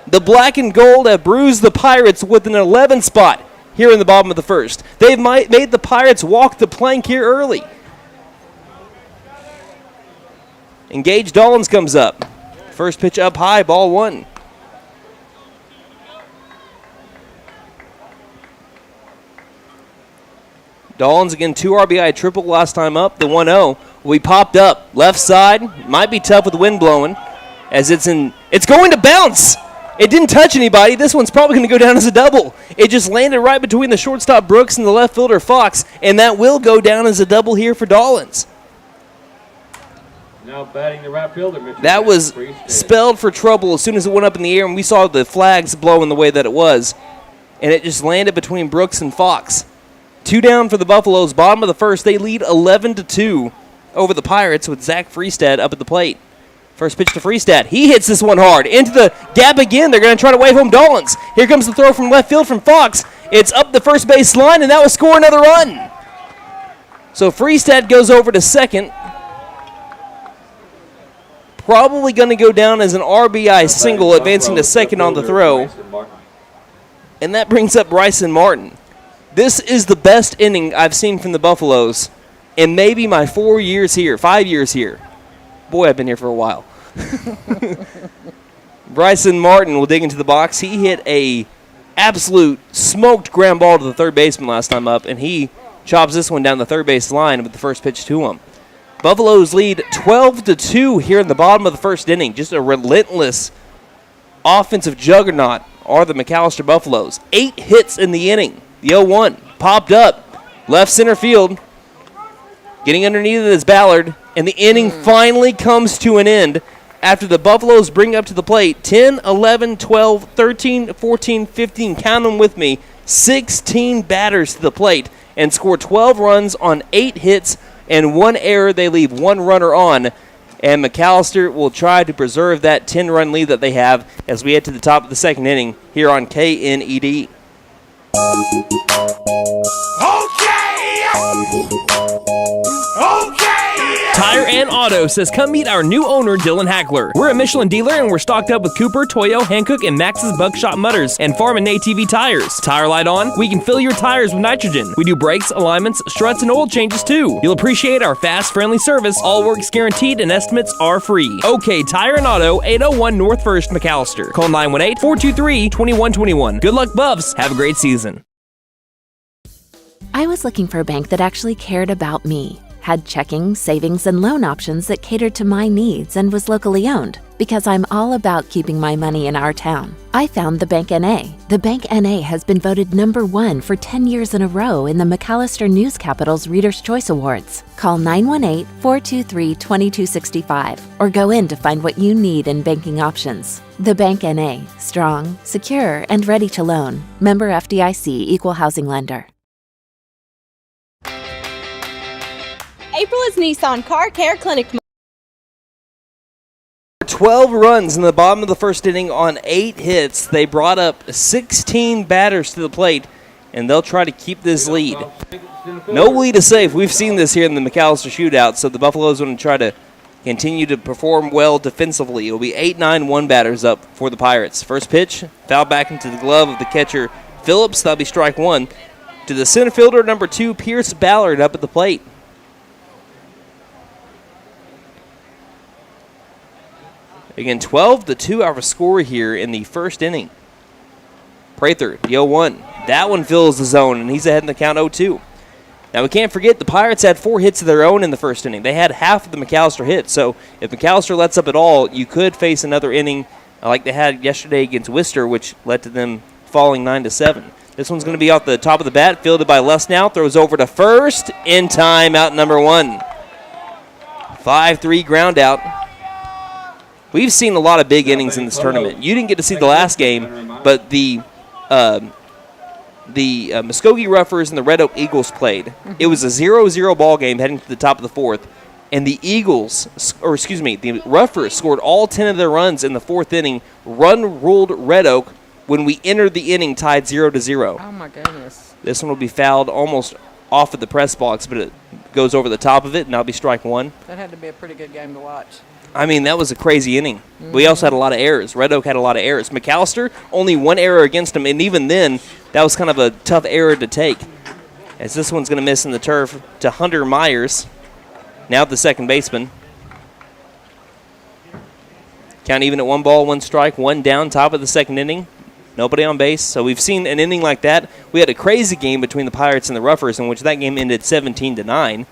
The black and gold have bruised the Pirates with an 11 spot here in the bottom of the first. They've made the Pirates walk the plank here early. And Gage Dollins comes up. First pitch up high, ball 1. Dollins again, 2 RBI triple last time up. The 1-0 will be popped up. Left side, might be tough with the wind blowing. As it's going to bounce. It didn't touch anybody. This one's probably going to go down as a double. It just landed right between the shortstop Brooks and the left fielder Fox, and that will go down as a double here for Dollins. Now batting the right fielder, Mr. That was spelled for trouble as soon as it went up in the air, and we saw the flags blowing the way that it was. And it just landed between Brooks and Fox. 2 down for the Buffaloes. Bottom of the first, they lead 11-2 over the Pirates with Zach Freestad up at the plate. First pitch to Freestad. He hits this one hard. Into the gap again. They're going to try to wave home Dollins. Here comes the throw from left field from Fox. It's up the first base line, and that will score another run. So Freestad goes over to second. Probably going to go down as an RBI single, advancing to second on the throw. And that brings up Bryson Martin. This is the best inning I've seen from the Buffaloes in maybe my 5 years here. Boy, I've been here for a while. Bryson Martin will dig into the box. He hit a absolute smoked ground ball to the third baseman last time up, and he chops this one down the third base line with the first pitch to him. Buffaloes lead 12-2 here in the bottom of the first inning. Just a relentless offensive juggernaut are the McAlester Buffaloes. 8 hits in the inning. The 0-1 popped up, left center field, getting underneath it is Ballard, and the inning finally comes to an end after the Buffaloes bring up to the plate 10, 11, 12, 13, 14, 15, count them with me, 16 batters to the plate and score 12 runs on 8 hits and 1 error. They leave 1 runner on, and McAlester will try to preserve that 10-run lead that they have as we head to the top of the second inning here on KNED. Tire and Auto says come meet our new owner, Dylan Hackler. We're a Michelin dealer and we're stocked up with Cooper, Toyo, Hankook, and Max's Buckshot Mutters and Farm and ATV tires. Tire light on, we can fill your tires with nitrogen. We do brakes, alignments, struts, and oil changes too. You'll appreciate our fast, friendly service. All work's guaranteed and estimates are free. OK Tire and Auto, 801 North 1st, McAlester. Call 918-423-2121. Good luck, Buffs. Have a great season. I was looking for a bank that actually cared about me, had checking, savings, and loan options that catered to my needs and was locally owned, because I'm all about keeping my money in our town. I found the Bank NA. The Bank NA has been voted #1 for 10 years in a row in the McAlester News Capital's Reader's Choice Awards. Call 918-423-2265 or go in to find what you need in banking options. The Bank NA, strong, secure, and ready to loan. Member FDIC, Equal Housing Lender. April is Nissan Car Care Clinic. 12 runs in the bottom of the first inning on 8 hits. They brought up 16 batters to the plate, and they'll try to keep this lead. No lead is safe. We've seen this here in the McAlester Shootout, so the Buffaloes want to try to continue to perform well defensively. It'll be 8-9-1 batters up for the Pirates. First pitch, foul back into the glove of the catcher, Phillips. That'll be strike 1. To the center fielder, number 2, Pierce Ballard up at the plate. Again, 12-2 our score here in the first inning. Prather, the 0-1. That one fills the zone, and he's ahead in the count 0-2. Now, we can't forget the Pirates had 4 hits of their own in the first inning. They had half of the McAlester hits, so if McAlester lets up at all, you could face another inning like they had yesterday against Worcester, which led to them falling 9-7. This one's going to be off the top of the bat, fielded by Lesnow, throws over to first, in time, out number 1. 5-3 ground out. We've seen a lot of big innings in this tournament. You didn't get to see the last game, but the Muskogee Ruffers and the Red Oak Eagles played. It was a 0-0 ball game heading to the top of the 4th, and the Ruffers scored all 10 of their runs in the 4th inning, run-ruled Red Oak when we entered the inning tied 0-0. Oh, my goodness. This one will be fouled almost off of the press box, but it goes over the top of it, and that'll be strike 1. That had to be a pretty good game to watch. I mean, that was a crazy inning. We also had a lot of errors. Red Oak had a lot of errors. McAlester, only 1 error against him, and even then, that was kind of a tough error to take. As this one's going to miss in the turf to Hunter Myers, now the second baseman. Count even at 1 ball, 1 strike, 1 down, top of the second inning. Nobody on base. So we've seen an inning like that. We had a crazy game between the Pirates and the Ruffers, in which that game ended 17-9.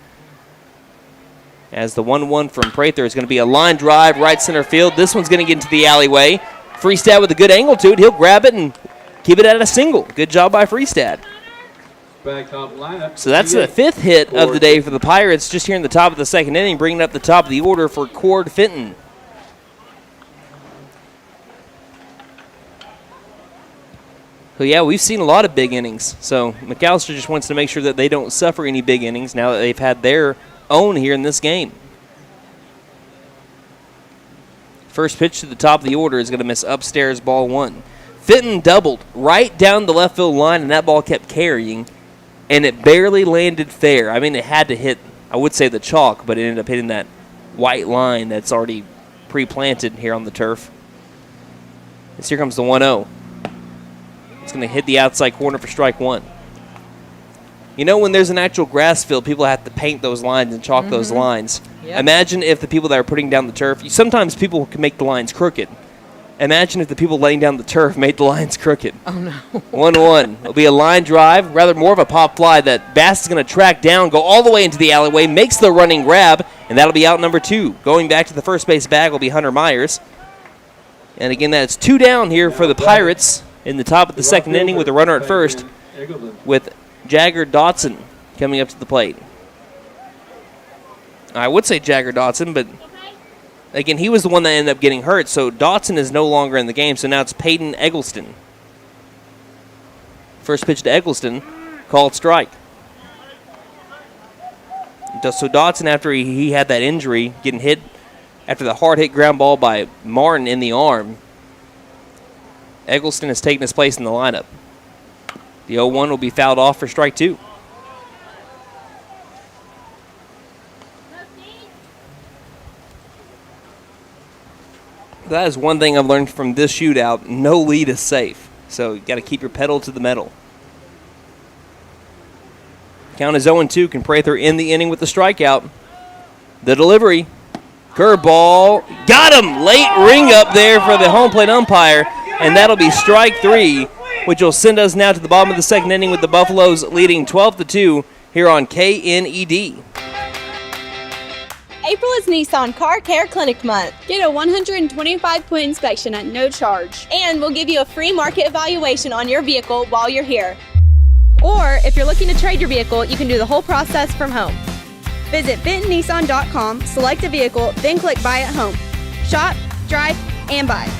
As the 1-1 from Prather is going to be a line drive right center field. This one's going to get into the alleyway. Freestad with a good angle to it. He'll grab it and keep it at a single. Good job by Freestad. So that's the 5th hit of the day for the Pirates, just here in the top of the second inning, bringing up the top of the order for Cord Fenton. So, yeah, we've seen a lot of big innings. So McAlester just wants to make sure that they don't suffer any big innings now that they've had their own here in this game. First pitch to the top of the order is going to miss upstairs, ball 1. Fenton doubled right down the left field line, and that ball kept carrying, and it barely landed fair. I mean, it had to hit, I would say, the chalk, but it ended up hitting that white line that's already pre-planted here on the turf. As here comes the 1-0. It's going to hit the outside corner for strike 1. You know, when there's an actual grass field, people have to paint those lines and chalk those lines. Yep. Imagine if the people that are putting down the turf, sometimes people can make the lines crooked. Imagine if the people laying down the turf made the lines crooked. Oh, no. 1-1. It'll be a line drive, rather more of a pop fly that Bass is going to track down, go all the way into the alleyway, makes the running grab, and that'll be out number 2. Going back to the first base bag will be Hunter Myers. And again, that's 2 down here for the Pirates in the top of the second inning with a runner at first, with Jagger Dotson coming up to the plate. I would say Jagger Dotson, but again, he was the one that ended up getting hurt, so Dotson is no longer in the game, so now it's Peyton Eggleston. First pitch to Eggleston, called strike. So Dotson, after he had that injury, getting hit after the hard-hit ground ball by Martin in the arm, Eggleston has taken his place in the lineup. The 0-1 will be fouled off for strike 2. That is one thing I've learned from this shootout. No lead is safe. So you got to keep your pedal to the metal. Count is 0-2. Can Prather end the inning with the strikeout. The delivery. Curveball. Got him! Late ring up there for the home plate umpire. And that'll be strike 3, which will send us now to the bottom of the second inning with the Buffaloes leading 12-2 here on KNED. April is Nissan Car Care Clinic Month. Get a 125-point inspection at no charge. And we'll give you a free market evaluation on your vehicle while you're here. Or if you're looking to trade your vehicle, you can do the whole process from home. Visit BentonNissan.com, select a vehicle, then click Buy at Home. Shop, drive, and buy.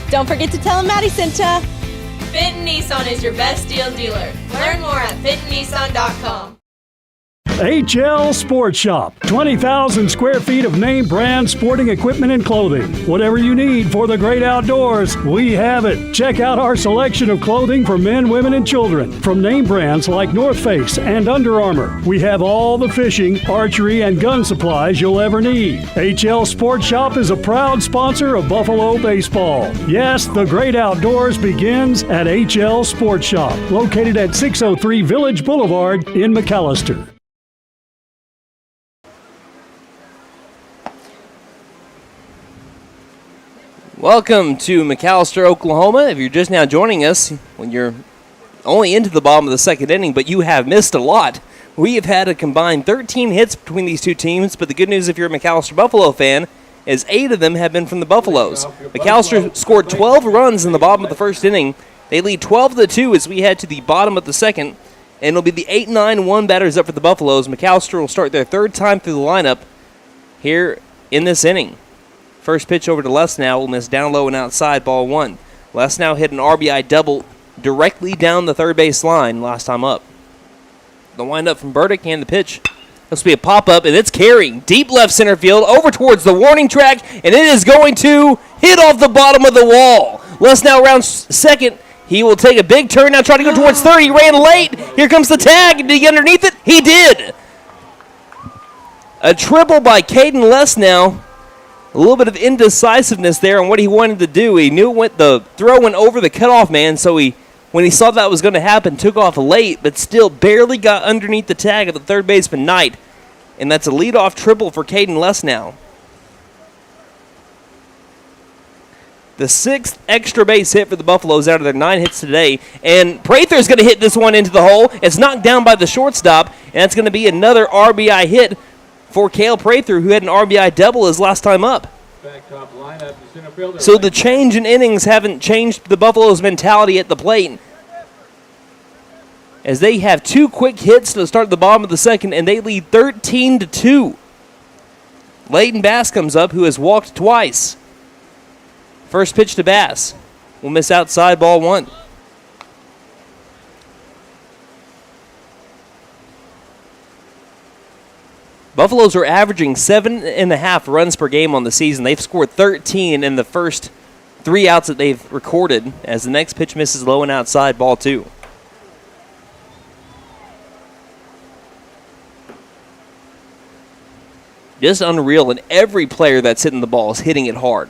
Don't forget to tell them Maddie sent ya. Benton Nissan is your best deal dealer. Learn more at BentonNissan.com. HL Sports Shop. 20,000 square feet of name brand sporting equipment and clothing. Whatever you need for the great outdoors, we have it. Check out our selection of clothing for men, women, and children. From name brands like North Face and Under Armour. We have all the fishing, archery, and gun supplies you'll ever need. HL Sports Shop is a proud sponsor of Buffalo baseball. Yes, the great outdoors begins at HL Sports Shop, located at 603 Village Boulevard in McAlester. Welcome to McAlester, Oklahoma. If you're just now joining us, when you're only into the bottom of the second inning, but you have missed a lot. We have had a combined 13 hits between these two teams, but the good news if you're a McAlester Buffalo fan is 8 of them have been from the Buffaloes. McAlester scored 12 runs in the bottom of the first inning. They lead 12-2 as we head to the bottom of the second, and it'll be the 8-9-1 batters up for the Buffaloes. McAlester will start their third time through the lineup here in this inning. First pitch over to Lesnow will miss down low and outside, ball 1. Lesnow hit an RBI double directly down the third base line last time up. The windup from Burdick and the pitch. This will be a pop-up, and it's carrying deep left center field over towards the warning track, and it is going to hit off the bottom of the wall. Lesnow rounds second. He will take a big turn now, trying to go towards third. He ran late. Here comes the tag. Did he get underneath it? He did. A triple by Caden Lesnow. A little bit of indecisiveness there on what he wanted to do. He knew the throw went over the cutoff man, so when he saw that was going to happen, took off late, but still barely got underneath the tag of the third baseman Knight. And that's a leadoff triple for Caden Lesnow. The 6th extra base hit for the Buffaloes out of their 9 hits today. And Prather's going to hit this one into the hole. It's knocked down by the shortstop, and that's going to be another RBI hit for Cale Prather, who had an RBI double his last time up. So the change in innings haven't changed the Buffaloes' mentality at the plate, as they have 2 quick hits to start the bottom of the second, and they lead 13-2. Leighton Bass comes up, who has walked twice. First pitch to Bass will miss outside, ball 1. Buffaloes are averaging 7.5 runs per game on the season. They've scored 13 in the first 3 outs that they've recorded, as the next pitch misses low and outside, ball 2. Just unreal, and every player that's hitting the ball is hitting it hard.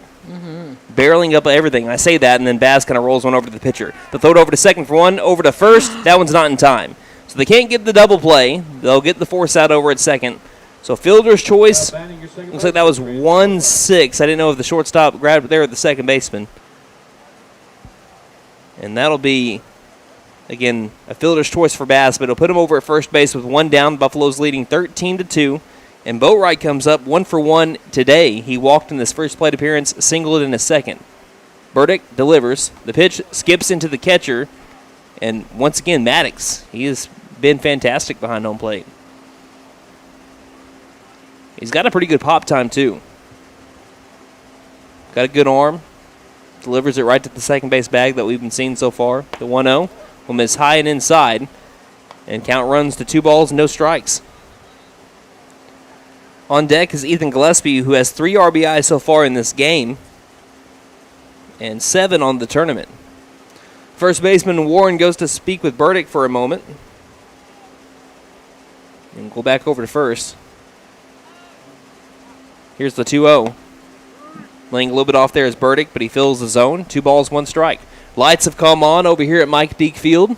Barreling up everything. I say that, and then Bass kind of rolls one over to the pitcher. The throw over to second for one, over to first. That one's not in time. So they can't get the double play. They'll get the force out over at second. So fielder's choice, looks like that was 1-6. I didn't know if the shortstop grabbed it there or the second baseman. And that'll be, again, a fielder's choice for Bass, but it'll put him over at first base with one down. Buffalo's leading 13-2. And Boatwright comes up 1 for 1 today. He walked in this first plate appearance, singled in his second. Burdick delivers. The pitch skips into the catcher. And once again, Maddox, he has been fantastic behind home plate. He's got a pretty good pop time, too. Got a good arm. Delivers it right to the second base bag that we've been seeing so far. The 1-0 will miss high and inside. And count runs to 2 balls, no strikes. On deck is Ethan Gillespie, who has 3 RBIs so far in this game. And 7 on the tournament. First baseman Warren goes to speak with Burdick for a moment. And go back over to first. Here's the 2-0. Laying a little bit off there is Burdick, but he fills the zone. 2 balls, 1 strike. Lights have come on over here at Mike Deek Field.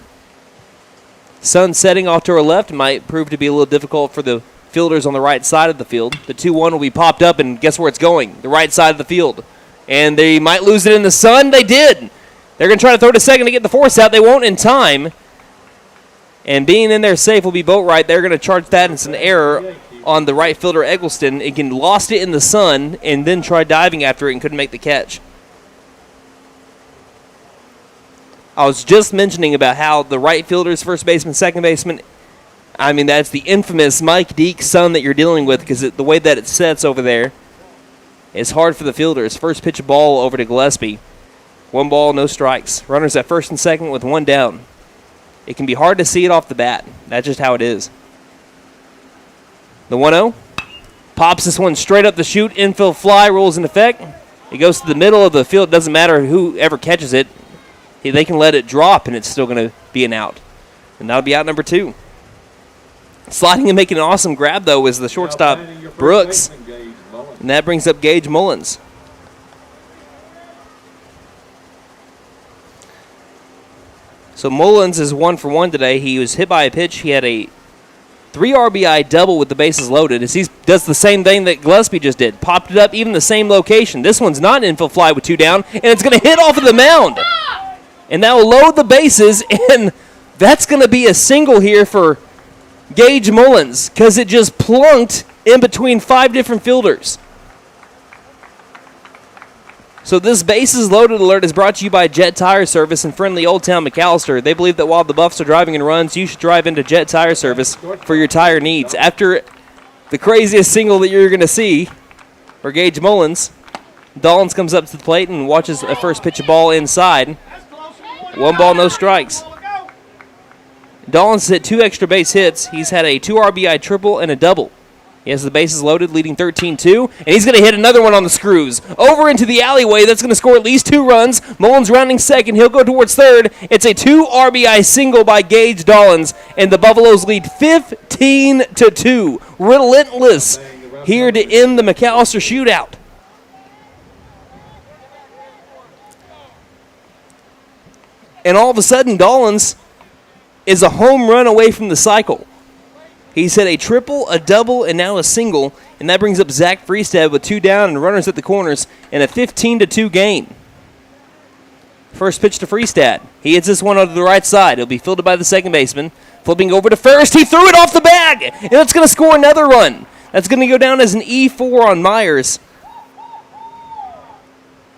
Sun setting off to our left might prove to be a little difficult for the fielders on the right side of the field. The 2-1 will be popped up, and guess where it's going? The right side of the field. And they might lose it in the sun. They did. They're going to try to throw to second to get the force out. They won't in time. And being in there safe will be Boatwright. They're going to charge that. It's an error on the right fielder, Eggleston. Again, lost it in the sun and then tried diving after it and couldn't make the catch. I was just mentioning about how the right fielders, first baseman, second baseman, I mean, that's the infamous Mike Deek sun that you're dealing with because the way that it sets over there is hard for the fielders. First pitch ball over to Gillespie. 1 ball, no strikes. Runners at first and second with 1 down. It can be hard to see it off the bat. That's just how it is. The 1-0. Pops this one straight up the chute. Infield fly rolls in effect. It goes to the middle of the field. Doesn't matter whoever catches it. They can let it drop, and it's still going to be an out. And that'll be out number 2. Sliding and making an awesome grab, though, is the shortstop, Brooks. And that brings up Gage Mullins. So Mullins is 1 for 1 today. He was hit by a pitch. He had a 3 RBI double with the bases loaded. As he does the same thing that Gillespie just did. Popped it up, even the same location. This one's not an infield fly with 2 down, and it's going to hit off of the mound. And that will load the bases, and that's going to be a single here for Gage Mullins because it just plunked in between 5 different fielders. So this bases loaded alert is brought to you by Jet Tire Service in friendly Old Town McAlester. They believe that while the Buffs are driving in runs, you should drive into Jet Tire Service for your tire needs. After the craziest single that you're going to see for Gage Mullins, Dollins comes up to the plate and watches a first pitch of ball inside. 1 ball, no strikes. Dollins hit 2 extra base hits. He's had a 2 RBI triple and a double. He has the bases loaded, leading 13-2, and he's going to hit another one on the screws. Over into the alleyway. That's going to score at least 2 runs. Mullins rounding second. He'll go towards third. It's a 2 RBI single by Gage Dollins, and the Buffaloes lead 15-2. Relentless here to end the McAlester Shootout. And all of a sudden, Dollins is a home run away from the cycle. He's hit a triple, a double, and now a single, and that brings up Zach Freestad with 2 down and runners at the corners in a 15-2 game. First pitch to Freestad. He hits this one onto the right side. It'll be fielded by the second baseman. Flipping over to first. He threw it off the bag, and that's going to score another run. That's going to go down as an E4 on Myers.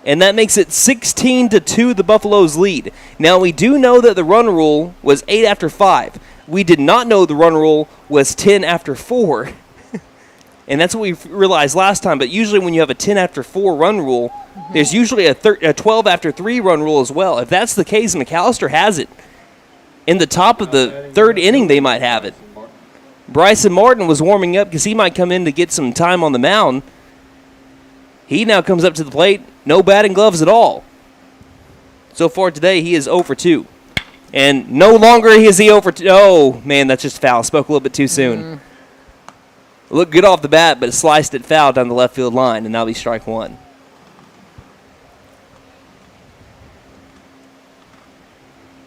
And that makes it 16-2, the Buffaloes lead. Now, we do know that the run rule was 8 after 5. We did not know the run rule was 10 after 4. And that's what we realized last time. But usually when you have a 10 after 4 run rule, there's usually a 12 after 3 run rule as well. If that's the case, McAlester has it. In the top of the 3rd inning, they might have it. Bryson Martin was warming up because he might come in to get some time on the mound. He now comes up to the plate. No batting gloves at all. So far today, he is 0 for 2. And no longer is he 0 for 2. Oh, man, that's just foul. Spoke a little bit too soon. Looked good off the bat, but sliced it foul down the left field line, and that'll be strike 1.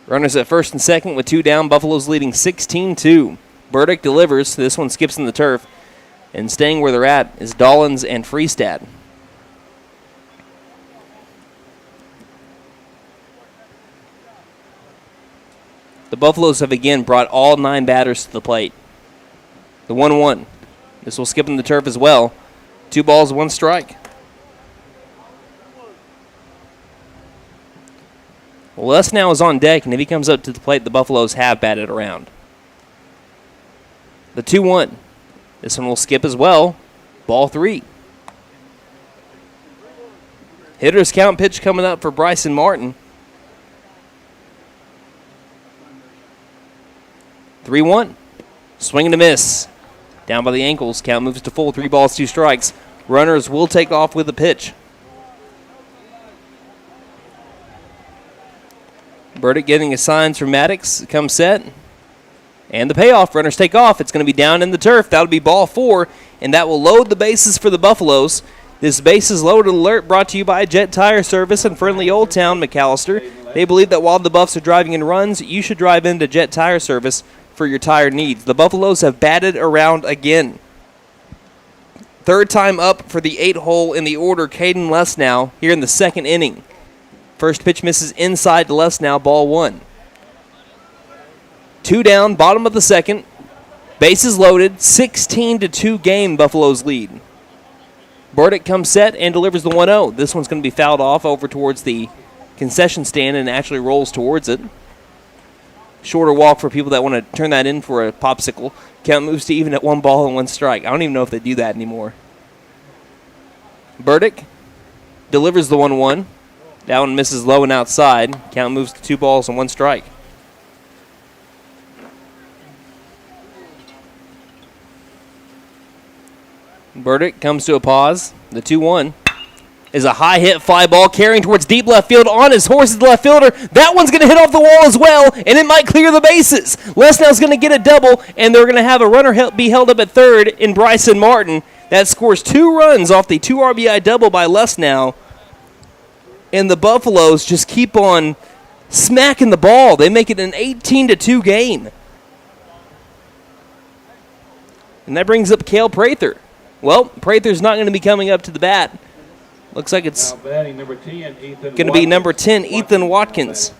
Runners at first and second with 2 down. Buffalo's leading 16-2. Burdick delivers. This one skips in the turf. And staying where they're at is Dollins and Freestad. The Buffaloes have again brought all 9 batters to the plate. The 1-1. This will skip in the turf as well. 2 balls, 1 strike. Les now is on deck, and if he comes up to the plate, the Buffaloes have batted around. The 2-1. This one will skip as well. Ball 3. Hitter's count pitch coming up for Bryson Martin. 3-1. Swing and a miss. Down by the ankles. Count moves to full. 3 balls, 2 strikes. Runners will take off with the pitch. Burdick getting his signs from Maddox. Comes set. And the payoff. Runners take off. It's going to be down in the turf. That'll be ball 4. And that will load the bases for the Buffaloes. This bases loaded alert brought to you by Jet Tire Service in friendly Old Town, McAlester. They believe that while the Buffs are driving in runs, you should drive into Jet Tire Service for your tire needs. The Buffaloes have batted around again. 3rd time up for the 8-hole in the order, Caden Lesnow here in the 2nd inning. First pitch misses inside to Lesnow, ball 1. 2 down, bottom of the 2nd. Bases loaded, 16-2 game, Buffaloes lead. Burdick comes set and delivers the 1-0. This one's going to be fouled off over towards the concession stand and actually rolls towards it. Shorter walk for people that want to turn that in for a popsicle. Count moves to even at 1 ball and 1 strike. I don't even know if they do that anymore. Burdick delivers the 1-1. That one misses low and outside. Count moves to 2 balls and 1 strike. Burdick comes to a pause. The 2-1 is a high hit fly ball carrying towards deep left field on his horse, the left fielder. That one's going to hit off the wall as well, and it might clear the bases. Lesnow's going to get a double, and they're going to have a runner be held up at 3rd in Bryson Martin. That scores 2 runs off the 2 RBI double by Lesnow. And the Buffaloes just keep on smacking the ball. They make it an 18-2 game. And that brings up Cale Prather. Well, Prather's not going to be coming up to the bat. Looks like it's going to be number 10, Ethan Watkins.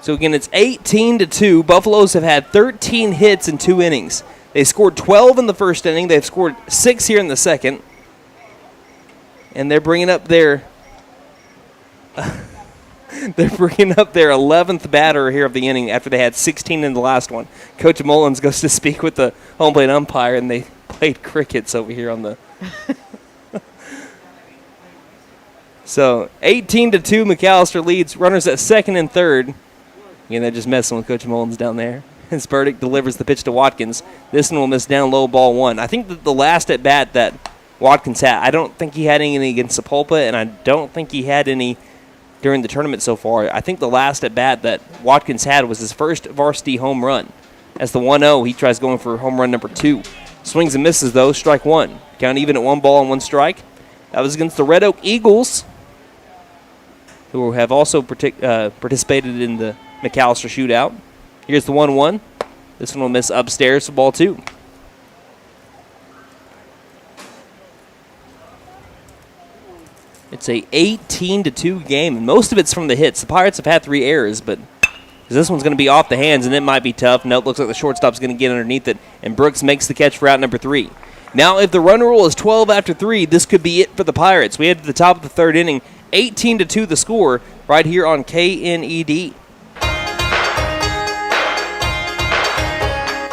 So again, it's 18-2. Buffaloes have had 13 hits in 2 innings. They scored 12 in the first inning. They've scored 6 here in the 2nd. And they're bringing up their 11th batter here of the inning after they had 16 in the last one. Coach Mullins goes to speak with the home plate umpire, and they played crickets over here on the. So 18-2, McAlester leads. Runners at 2nd and 3rd. Again, they're just messing with Coach Mullins down there. As Burdick delivers the pitch to Watkins. This one will miss down low, ball 1. I think that the last at bat that Watkins had, I don't think he had any against Sapulpa, and I don't think he had any during the tournament so far. I think the last at bat that Watkins had was his first varsity home run. As the 1-0, he tries going for home run number 2. Swings and misses, though. Strike 1. Count even at 1 ball and 1 strike. That was against the Red Oak Eagles, who have also participated in the McAlester Shootout. Here's the 1-1. This one will miss upstairs for ball 2. It's a 18-2 game, and most of it's from the hits. The Pirates have had 3 errors, but this one's going to be off the hands, and it might be tough. Nope, looks like the shortstop's going to get underneath it, and Brooks makes the catch for out number 3. Now, if the run rule is 12 after 3, this could be it for the Pirates. We head to the top of the 3rd inning, 18-2 the score, right here on KNED.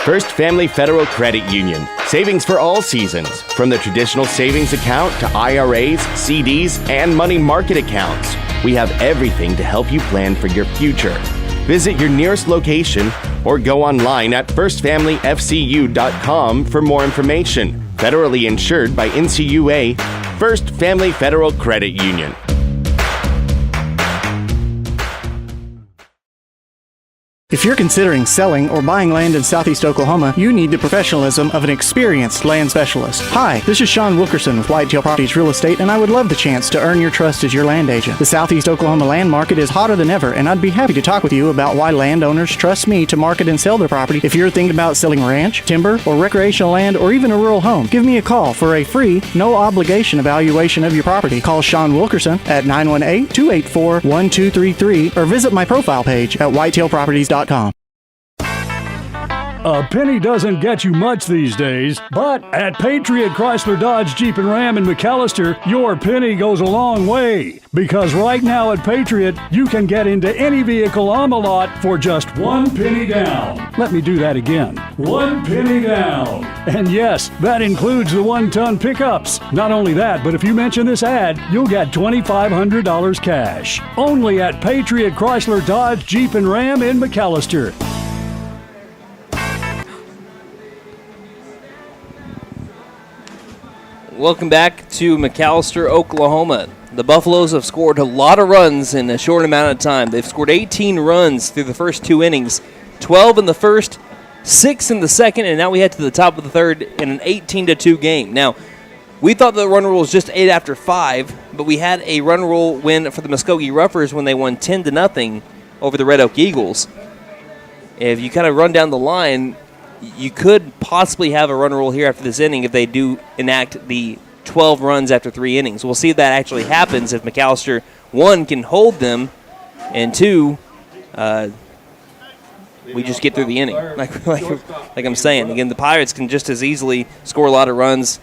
First Family Federal Credit Union. Savings for all seasons. From the traditional savings account to IRAs, CDs, and money market accounts. We have everything to help you plan for your future. Visit your nearest location or go online at firstfamilyfcu.com for more information. Federally insured by NCUA. First Family Federal Credit Union. If you're considering selling or buying land in Southeast Oklahoma, you need the professionalism of an experienced land specialist. Hi, this is Sean Wilkerson with Whitetail Properties Real Estate, and I would love the chance to earn your trust as your land agent. The Southeast Oklahoma land market is hotter than ever, and I'd be happy to talk with you about why landowners trust me to market and sell their property. If you're thinking about selling ranch, timber, or recreational land, or even a rural home, give me a call for a free, no-obligation evaluation of your property. Call Sean Wilkerson at 918-284-1233 or visit my profile page at whitetailproperties.com. A penny doesn't get you much these days, but at Patriot Chrysler Dodge Jeep and Ram in McAlester, your penny goes a long way. Because right now at Patriot, you can get into any vehicle on the lot for just 1 penny down. Let me do that again. 1 penny down. And yes, that includes the 1-ton pickups. Not only that, but if you mention this ad, you'll get $2,500 cash. Only at Patriot Chrysler Dodge Jeep and Ram in McAlester. Welcome back to McAlester, Oklahoma. The Buffaloes have scored a lot of runs in a short amount of time. They've scored 18 runs through the first 2 innings, 12 in the first, 6 in the second, and now we head to the top of the third in an 18-2 game. Now, we thought the run rule was just 8 after 5, but we had a run rule win for the Muskogee Roughers when they won 10-0 over the Red Oak Eagles. If you kind of run down the line, you could possibly have a run rule here after this inning if they do enact the 12 runs after 3 innings. We'll see if that actually happens, if McAlester, 1, can hold them, and 2, we just get through the inning. Like I'm saying. Again, the Pirates can just as easily score a lot of runs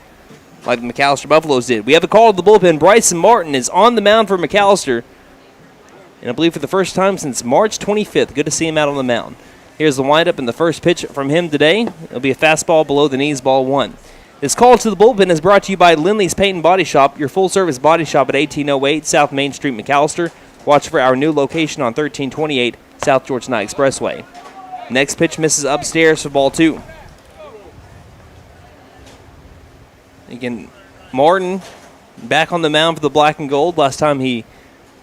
like the McAlester Buffaloes did. We have a call to the bullpen. Bryson Martin is on the mound for McAlester, and I believe for the first time since March 25th. Good to see him out on the mound. Here's the windup and the first pitch from him today. It'll be a fastball below the knees, ball 1. This call to the bullpen is brought to you by Lindley's Paint and Body Shop, your full-service body shop at 1808 South Main Street, McAlester. Watch for our new location on 1328 South George Knight Expressway. Next pitch misses upstairs for ball 2. Again, Martin back on the mound for the black and gold. Last time he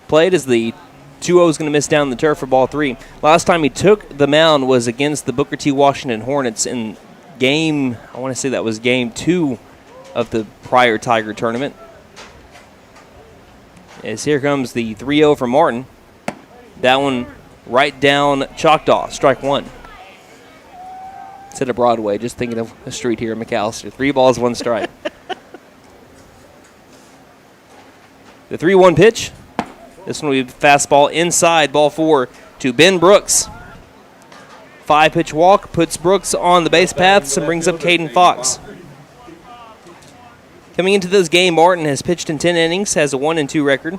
played as the 2-0 is going to miss down the turf for ball 3. Last time he took the mound was against the Booker T. Washington Hornets in game, I want to say that was game 2 of the prior Tiger tournament. As here comes the 3-0 for Martin. That one right down Choctaw, strike 1. Instead of Broadway, just thinking of a street here in McAlester. 3 balls, 1 strike. The 3-1 pitch. This one will be fastball inside, ball 4 to Ben Brooks. 5-pitch walk puts Brooks on the base paths and brings up Caden Fox. Coming into this game, Martin has pitched in 10 innings, has a 1-2 record.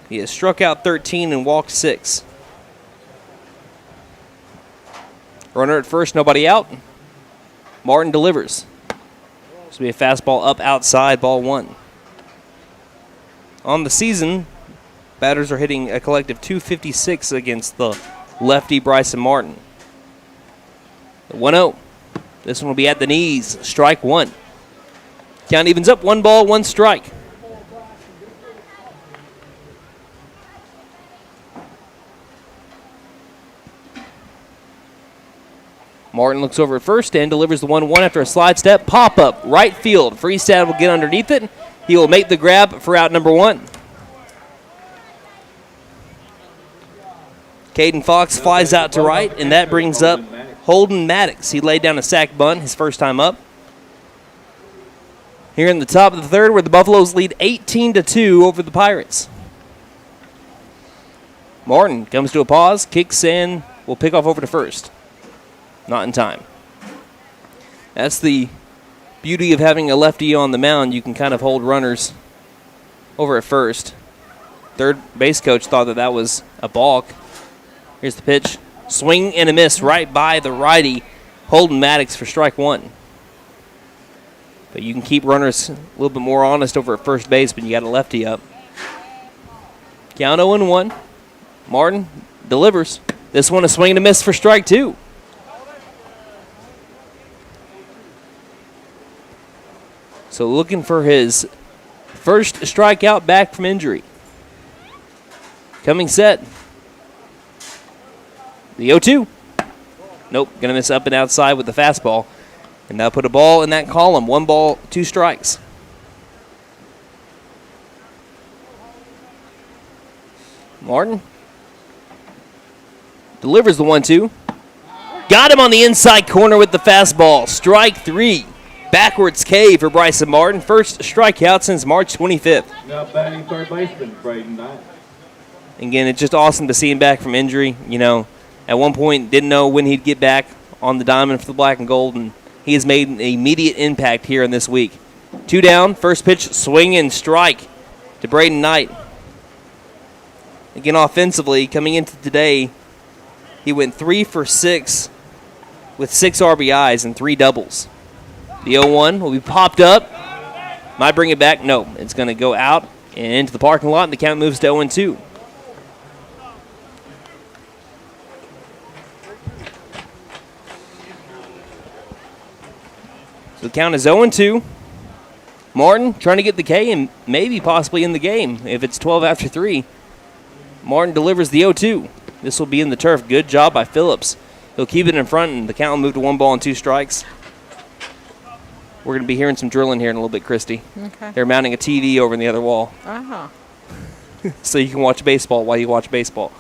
He has struck out 13 and walked 6. Runner at first, nobody out. Martin delivers. This will be a fastball up outside, ball 1. On the season, batters are hitting a collective .256 against the lefty Bryson Martin. The 1-0. This one will be at the knees. Strike 1. Count evens up. 1 ball, 1 strike. Martin looks over at first and delivers the 1-1 after a slide step. Pop up, right field. Freestad will get underneath it. He will make the grab for out number 1. Caden Fox flies out to right, and that brings up Holden Maddox. He laid down a sack bunt his first time up. Here in the top of the third, where the Buffaloes lead 18-2 over the Pirates. Martin comes to a pause, kicks in, will pick off over to first. Not in time. That's the beauty of having a lefty on the mound. You can kind of hold runners over at first. Third base coach thought that was a balk. Here's the pitch. Swing and a miss right by the righty, Holden Maddox, for strike 1. But you can keep runners a little bit more honest over at first base when you got a lefty up. Count 0-1. Martin delivers. This one a swing and a miss for strike 2. So looking for his first strikeout back from injury. Coming set. The 0-2. Nope, going to miss up and outside with the fastball. And that'll put a ball in that column. 1 ball, 2 strikes. Martin delivers the 1-2. Got him on the inside corner with the fastball. Strike 3. Backwards K for Bryson Martin. First strikeout since March 25th. Now batting third baseman, Braden Knight. Again, it's just awesome to see him back from injury. You know, at one point, didn't know when he'd get back on the diamond for the black and gold, and he has made an immediate impact here in this week. 2 down, first pitch, swing and strike to Braden Knight. Again, offensively, coming into today, he went 3 for 6 with 6 RBIs and 3 doubles. The 0-1 will be popped up. Might bring it back. No, it's going to go out and into the parking lot, and the count moves to 0-2. So the count is 0-2. Martin trying to get the K and maybe possibly in the game if it's 12 after 3. Martin delivers the 0-2. This will be in the turf. Good job by Phillips. He'll keep it in front, and the count will move to 1 ball and 2 strikes. We're going to be hearing some drilling here in a little bit, Christy. Okay. They're mounting a TV over in the other wall. Uh-huh. So you can watch baseball while you watch baseball.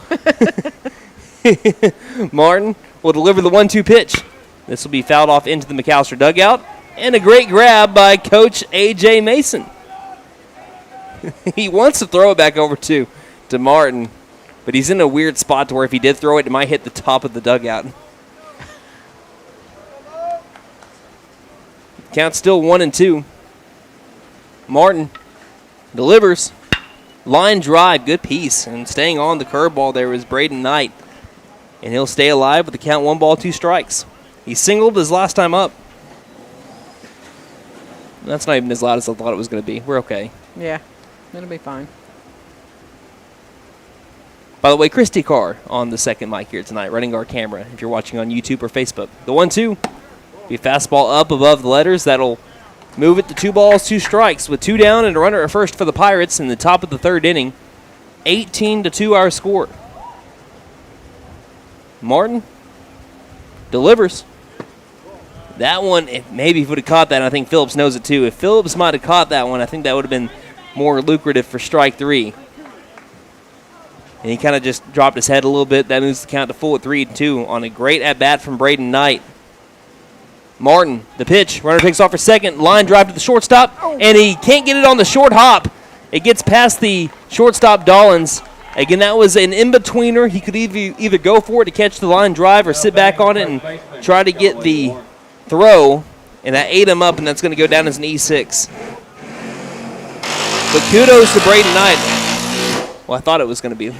Martin will deliver the 1-2 pitch. This will be fouled off into the McAlester dugout. And a great grab by Coach A.J. Mason. He wants to throw it back over to Martin, but he's in a weird spot to where if he did throw it, it might hit the top of the dugout. Count's still 1-2. Martin delivers. Line drive, good piece. And staying on the curveball there was Braden Knight. And he'll stay alive with the count 1 ball, 2 strikes. He singled his last time up. That's not even as loud as I thought it was going to be. We're okay. Yeah, it'll be fine. By the way, Christy Carr on the second mic here tonight, running our camera if you're watching on YouTube or Facebook. The 1-2. Be a fastball up above the letters. That'll move it to 2 balls, 2 strikes with 2 down and a runner at first for the Pirates in the top of the 3rd inning. 18-2 our score. Martin delivers. That one, maybe if he would have caught that, and I think Phillips knows it too. If Phillips might have caught that one, I think that would have been more lucrative for strike 3. And he kind of just dropped his head a little bit. That moves the count to full at 3-2 on a great at-bat from Braden Knight. Martin, the pitch. Runner takes off for second. Line drive to the shortstop, and he can't get it on the short hop. It gets past the shortstop, Dollins. Again, that was an in-betweener. He could either go for it to catch the line drive or sit back on it and try to get the throw, and that ate him up, and that's going to go down as an E6. But kudos to Braden Knight. Well, I thought it was going to be.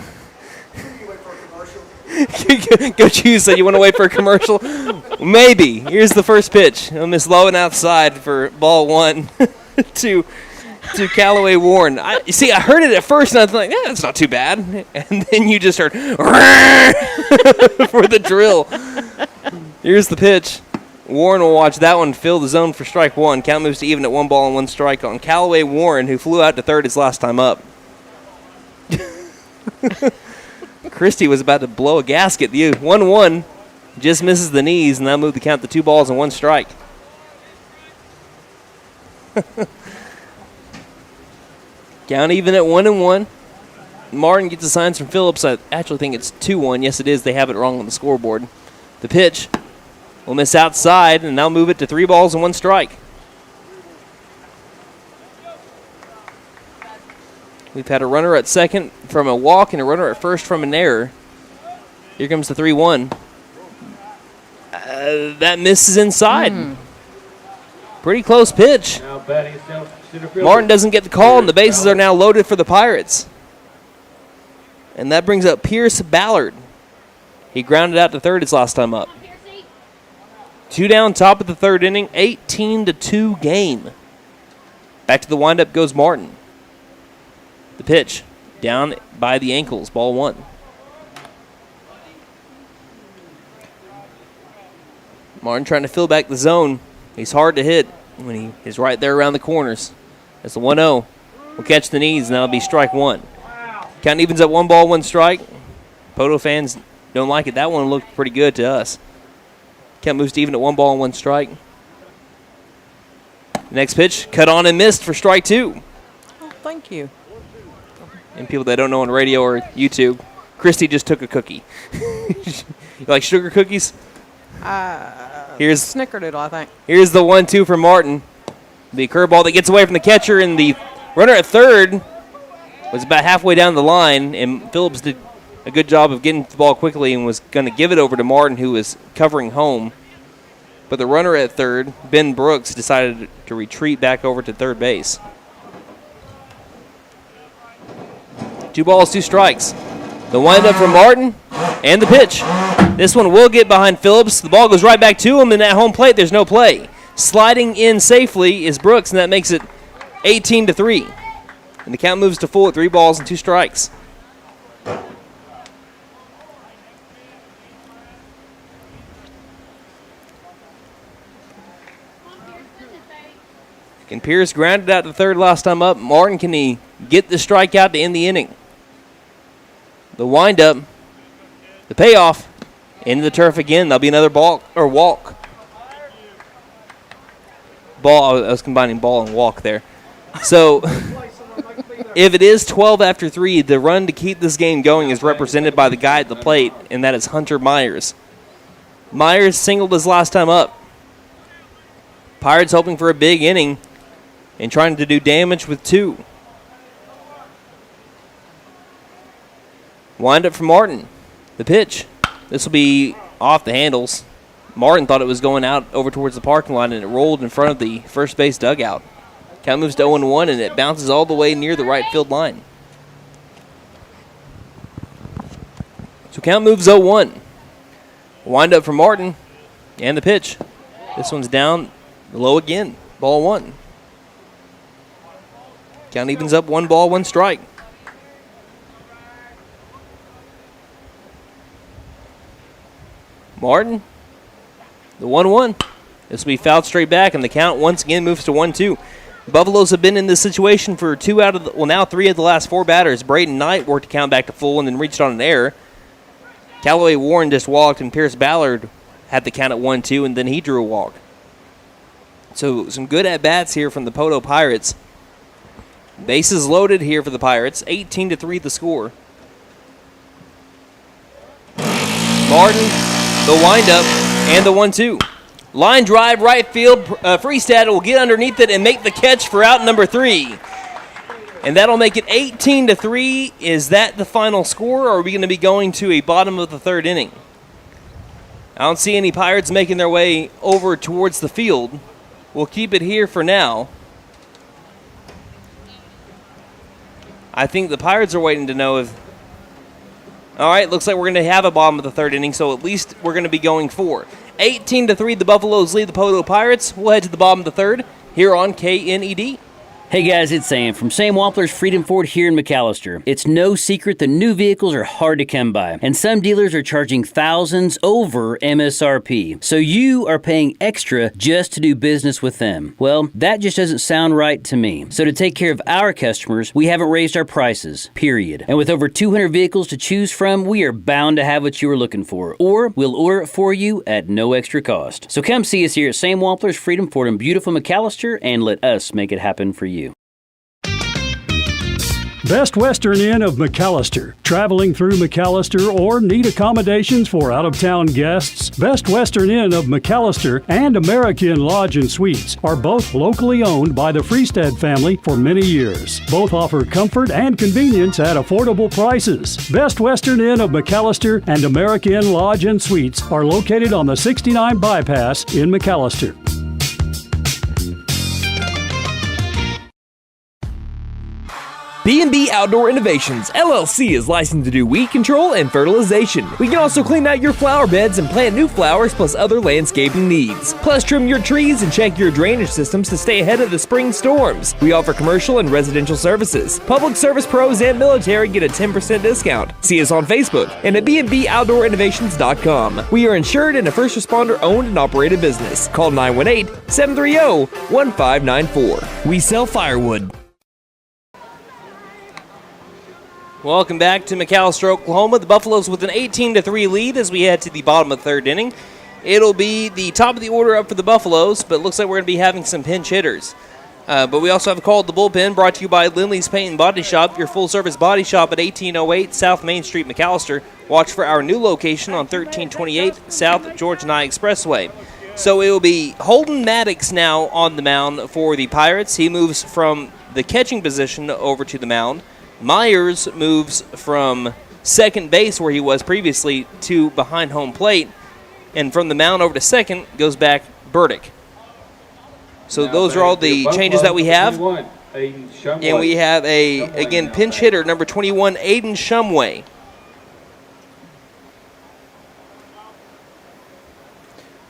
Coach Hughes said you want to wait for a commercial? Maybe. Here's the first pitch. He'll miss low and outside for ball 1 to Callaway Warren. I heard it at first, and I was like, yeah, that's not too bad. And then you just heard for the drill. Here's the pitch. Warren will watch that one fill the zone for strike 1. Count moves to even at 1 ball and 1 strike on Callaway Warren, who flew out to third his last time up. Christie was about to blow a gasket. The 1-1 just misses the knees, and that'll move the count to 2 balls and 1 strike. Count even at 1-1. Martin gets the signs from Phillips. I actually think it's 2-1. Yes, it is. They have it wrong on the scoreboard. The pitch will miss outside, and now move it to 3 balls and 1 strike. We've had a runner at second from a walk and a runner at first from an error. Here comes the 3-1. That misses inside. Pretty close pitch. Martin doesn't get the call, and the bases are now loaded for the Pirates. And that brings up Pierce Ballard. He grounded out to third his last time up. 2 down, top of the 3rd inning, 18-2 game. Back to the windup goes Martin. The pitch, down by the ankles, ball 1. Martin trying to fill back the zone. He's hard to hit when he is right there around the corners. That's the 1-0. Will catch the knees, and that'll be strike 1. Count evens at 1 ball, 1 strike. Poteau fans Don't like it. That one looked pretty good to us. Count moves to even at 1 ball and 1 strike. Next pitch, cut on and missed for strike 2. Oh, thank you. And people that don't know on radio or YouTube, Christy just took a cookie. You like sugar cookies? Here's Snickerdoodle, I think. Here's the 1-2 for Martin. The curveball that gets away from the catcher, and the runner at third was about halfway down the line, and Phillips did a good job of getting the ball quickly and was going to give it over to Martin, who was covering home. But the runner at third, Ben Brooks, decided to retreat back over to third base. 2 balls, 2 strikes. The windup from Martin and the pitch. This one will get behind Phillips. The ball goes right back to him, and at home plate, there's no play. Sliding in safely is Brooks, and that makes it 18-3. And the count moves to full at 3 balls and 2 strikes. And Pierce grounded out to third last time up. Martin, can he get the strikeout to end the inning? The windup, the payoff, into the turf again. That'll be another ball or walk. Ball. I was combining ball and walk there. So, if it is 12 after 3, the run to keep this game going is represented by the guy at the plate, and that is Hunter Myers. Myers singled his last time up. Pirates hoping for a big inning and trying to do damage with 2. Wind up for Martin. The pitch. This will be off the handles. Martin thought it was going out over towards the parking lot, and it rolled in front of the first base dugout. Count moves to 0-1, and it bounces all the way near the right field line. So count moves 0-1. Wind up for Martin and the pitch. This one's down low again. Ball 1. Count evens up 1 ball, 1 strike. Martin, the 1-1. This will be fouled straight back, and the count once again moves to 1-2. Buffaloes have been in this situation for 3 of the last 4 batters. Braden Knight worked the count back to full and then reached on an error. Callaway Warren just walked, and Pierce Ballard had the count at 1-2, and then he drew a walk. So some good at-bats here from the Poteau Pirates. Bases loaded here for the Pirates. 18-3 the score. Martin, the windup, and the 1-2. Line drive, right field. Freestad will get underneath it and make the catch for out number 3. And that'll make it 18-3. Is that the final score, or are we going to be going to a bottom of the 3rd inning? I don't see any Pirates making their way over towards the field. We'll keep it here for now. I think the Pirates are waiting to know if... All right, looks like we're going to have a bottom of the 3rd inning, so at least we're going to be going 4. 18-3, the Buffaloes lead the Poteau Pirates. We'll head to the bottom of the 3rd here on KNED. Hey guys, it's Sam from Sam Wampler's Freedom Ford here in McAlester. It's no secret that new vehicles are hard to come by, and some dealers are charging thousands over MSRP. So you are paying extra just to do business with them. Well, that just doesn't sound right to me. So to take care of our customers, we haven't raised our prices, period. And with over 200 vehicles to choose from, we are bound to have what you are looking for, or we'll order it for you at no extra cost. So come see us here at Sam Wampler's Freedom Ford in beautiful McAlester, and let us make it happen for you. Best Western Inn of McAlester. Traveling through McAlester or need accommodations for out-of-town guests? Best Western Inn of McAlester and American Lodge and Suites are both locally owned by the Freestad family for many years. Both offer comfort and convenience at affordable prices. Best Western Inn of McAlester and American Lodge and Suites are located on the 69 Bypass in McAlester. B&B Outdoor Innovations, LLC is licensed to do weed control and fertilization. We can also clean out your flower beds and plant new flowers plus other landscaping needs. Plus trim your trees and check your drainage systems to stay ahead of the spring storms. We offer commercial and residential services. Public service pros and military get a 10% discount. See us on Facebook and at bnbouttdoorinnovations.com. We are insured and a first responder owned and operated business. Call 918-730-1594. We sell firewood. Welcome back to McAlester, Oklahoma. The Buffaloes with an 18-3 lead as we head to the bottom of the third inning. It'll be the top of the order up for the Buffaloes, but it looks like we're going to be having some pinch hitters. But we also have a call at the bullpen brought to you by Lindley's Paint and Body Shop, your full-service body shop at 1808 South Main Street, McAlester. Watch for our new location on 1328 South Georgia Nye Expressway. So it will be Holden Maddox now on the mound for the Pirates. He moves from the catching position over to the mound. Myers moves from second base, where he was previously, to behind home plate. And from the mound over to second goes back Burdick. So now those are all the changes that we have. And we have again, pinch hitter, number 21, Aiden Shumway.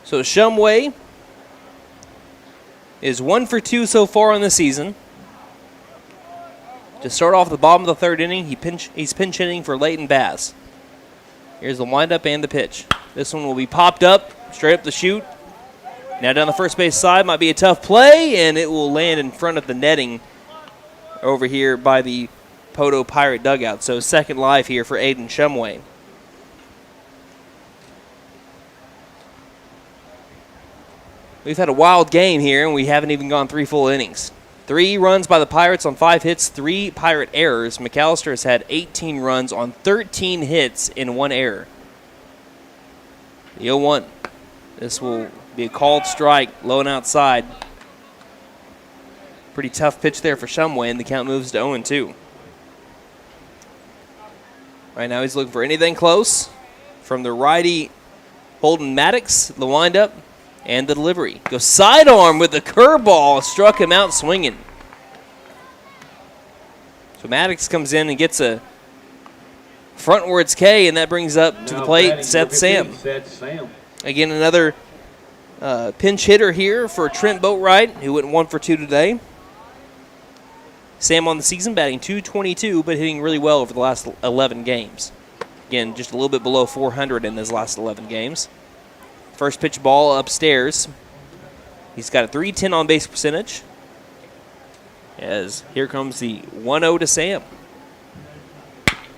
So Shumway is 1 for 2 so far in the season. To start off at the bottom of the third inning, he's pinch hitting for Leighton Bass. Here's the windup and the pitch. This one will be popped up, straight up the chute. Now down the first base side, might be a tough play, and it will land in front of the netting over here by the Poteau Pirate dugout. So second live here for Aiden Shumway. We've had a wild game here, and we haven't even gone 3 full innings. 3 runs by the Pirates on 5 hits, 3 Pirate errors. McAlester has had 18 runs on 13 hits in 1 error. The 0-1. This will be a called strike, low and outside. Pretty tough pitch there for Shumway, and the count moves to 0-2. Right now he's looking for anything close. From the righty Holden Maddox, the windup. And the delivery. Goes sidearm with the curveball. Struck him out swinging. So Maddox comes in and gets a frontwards K, and that brings up to the plate Seth Sam. Again, another pinch hitter here for Trent Boatwright, who went 1 for 2 today. Sam on the season batting .222, but hitting really well over the last 11 games. Again, just a little bit below 400 in his last 11 games. First pitch ball upstairs. He's got a .310 on base percentage. As here comes the 1-0 to Sam.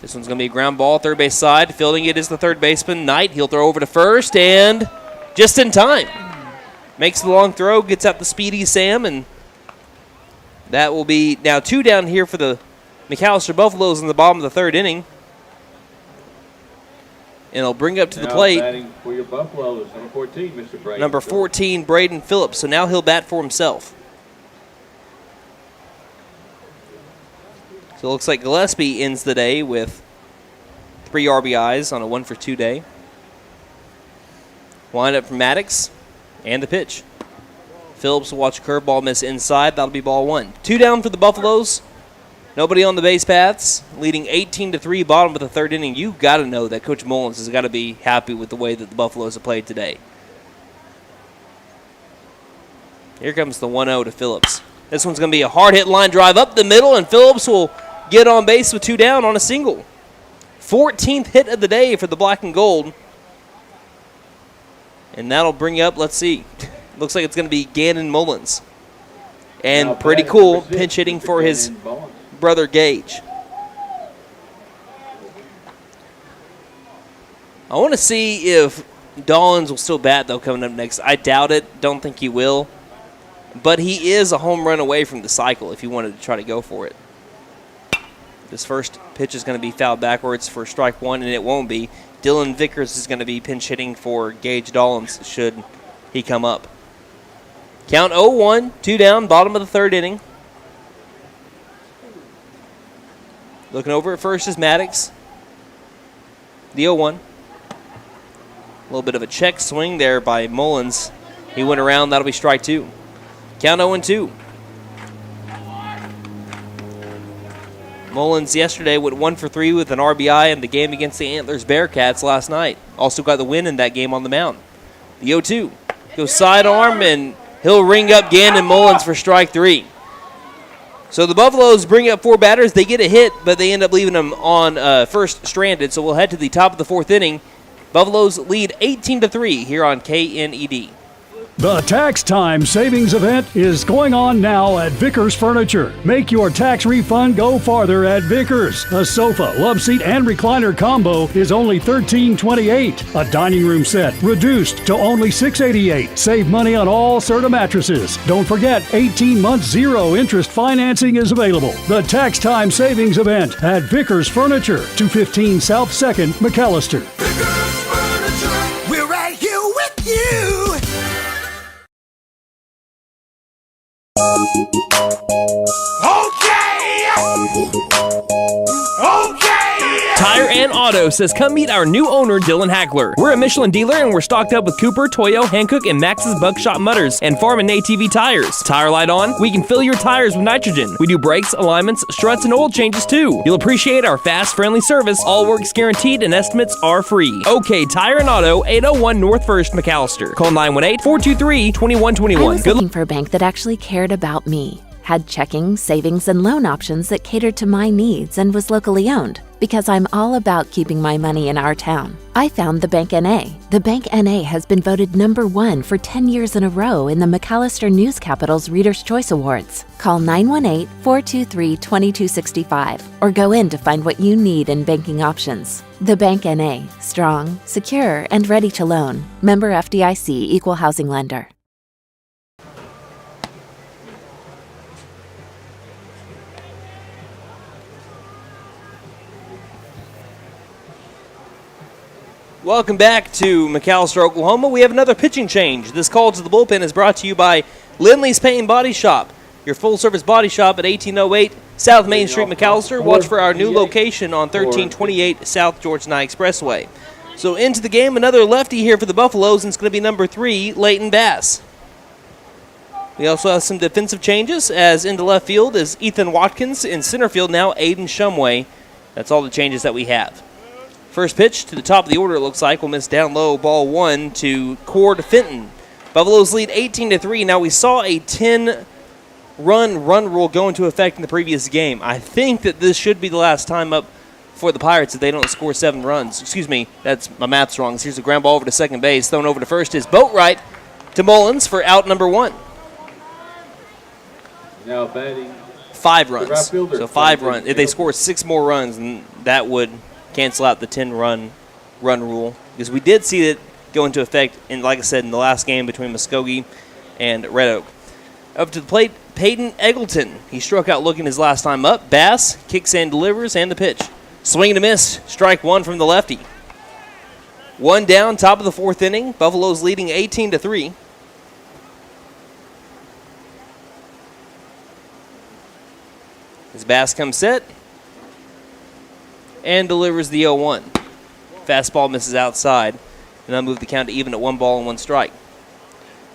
This one's going to be a ground ball, third base side. Fielding it is the third baseman, Knight. He'll throw over to first, and just in time. Makes the long throw, gets out the speedy Sam, and that will be now 2 down here for the McAlester Buffaloes in the bottom of the third inning. And he'll bring up to the plate for your Buffaloes, number 14, Mr. Braden. Number 14, Braden Phillips. So now he'll bat for himself. So it looks like Gillespie ends the day with 3 RBIs on a 1 for 2 day. Wind up from Maddox and the pitch. Phillips will watch a curveball miss inside. That'll be ball 1. 2 down for the Buffaloes. Nobody on the base paths, leading 18-3, bottom of the third inning. You got to know that Coach Mullins has got to be happy with the way that the Buffaloes have played today. Here comes the 1-0 to Phillips. This one's going to be a hard hit line drive up the middle, and Phillips will get on base with 2 down on a single. 14th hit of the day for the black and gold. And that'll bring up, let's see, looks like it's going to be Gannon Mullins. And pretty cool, pinch hitting for his brother Gage. I want to see if Dollins will still bat, though, coming up next. I doubt it. Don't think he will. But he is a home run away from the cycle if you wanted to try to go for it. This first pitch is going to be fouled backwards for strike 1, and it won't be. Dylan Vickers is going to be pinch hitting for Gage Dollins should he come up. Count 0-1, 2 down, bottom of the third inning. Looking over at first is Maddox. The 0-1. A little bit of a check swing there by Mullins. He went around. That'll be strike 2. Count 0-2. Mullins yesterday went 1 for 3 with an RBI in the game against the Antlers Bearcats last night. Also got the win in that game on the mound. The 0-2. Goes sidearm, and he'll ring up Gannon Mullins for strike 3. So the Buffaloes bring up 4 batters. They get a hit, but they end up leaving them on first stranded. So we'll head to the top of the 4th inning. Buffaloes lead 18-3 here on KNED. The Tax Time Savings Event is going on now at Vickers Furniture. Make your tax refund go farther at Vickers. A sofa, love seat, and recliner combo is only $13.28. A dining room set reduced to only $6.88. Save money on all Serta mattresses. Don't forget, 18 months zero interest financing is available. The Tax Time Savings Event at Vickers Furniture, 215 South 2nd, McAlester. Vickers Furniture, we're right here with you. Tire and Auto says come meet our new owner, Dylan Hackler. We're a Michelin dealer and we're stocked up with Cooper, Toyo, Hankook, and Max's Buckshot Mutters and Farm and ATV tires. Tire light on? We can fill your tires with nitrogen. We do brakes, alignments, struts, and oil changes too. You'll appreciate our fast, friendly service. All work's guaranteed and estimates are free. OK Tire and Auto, 801 North 1st, McAlester. Call 918-423-2121. I was looking for a bank that actually cared about me, had checking, savings, and loan options that catered to my needs and was locally owned. Because I'm all about keeping my money in our town, I found the Bank NA. The Bank NA has been voted #1 for 10 years in a row in the McAlester News Capital's Reader's Choice Awards. Call 918-423-2265 or go in to find what you need in banking options. The Bank NA, strong, secure, and ready to loan. Member FDIC, Equal Housing Lender. Welcome back to McAlester, Oklahoma. We have another pitching change. This call to the bullpen is brought to you by Lindley's Paint and Body Shop, your full-service body shop at 1808 South Main Street, McAlester. Watch for our new location on 1328 South George Nye Expressway. So into the game, another lefty here for the Buffaloes, and it's going to be number 3, Leighton Bass. We also have some defensive changes, as into left field is Ethan Watkins. In center field now, Aiden Shumway. That's all the changes that we have. First pitch to the top of the order, it looks like, will miss down low, ball 1 to Cord Fenton. Buffaloes lead 18-3. Now, we saw a 10-run rule go into effect in the previous game. I think that this should be the last time up for the Pirates if they don't score 7 runs. Excuse me, my math's wrong. Here's a ground ball over to second base. Thrown over to first is Boatwright to Mullins for out number 1. Now batting 5 runs. So 5 runs. If they score 6 more runs, then that would cancel out the 10-run rule, because we did see it go into effect, in, like I said, in the last game between Muskogee and Red Oak. Up to the plate, Peyton Eggleton. He struck out looking his last time up. Bass kicks and delivers, and the pitch. Swing and a miss. Strike 1 from the lefty. 1 down, top of the 4th inning. Buffaloes leading 18-3. As Bass comes set and delivers the 0-1. Fastball misses outside, and that'll move the count to even at 1 ball and 1 strike.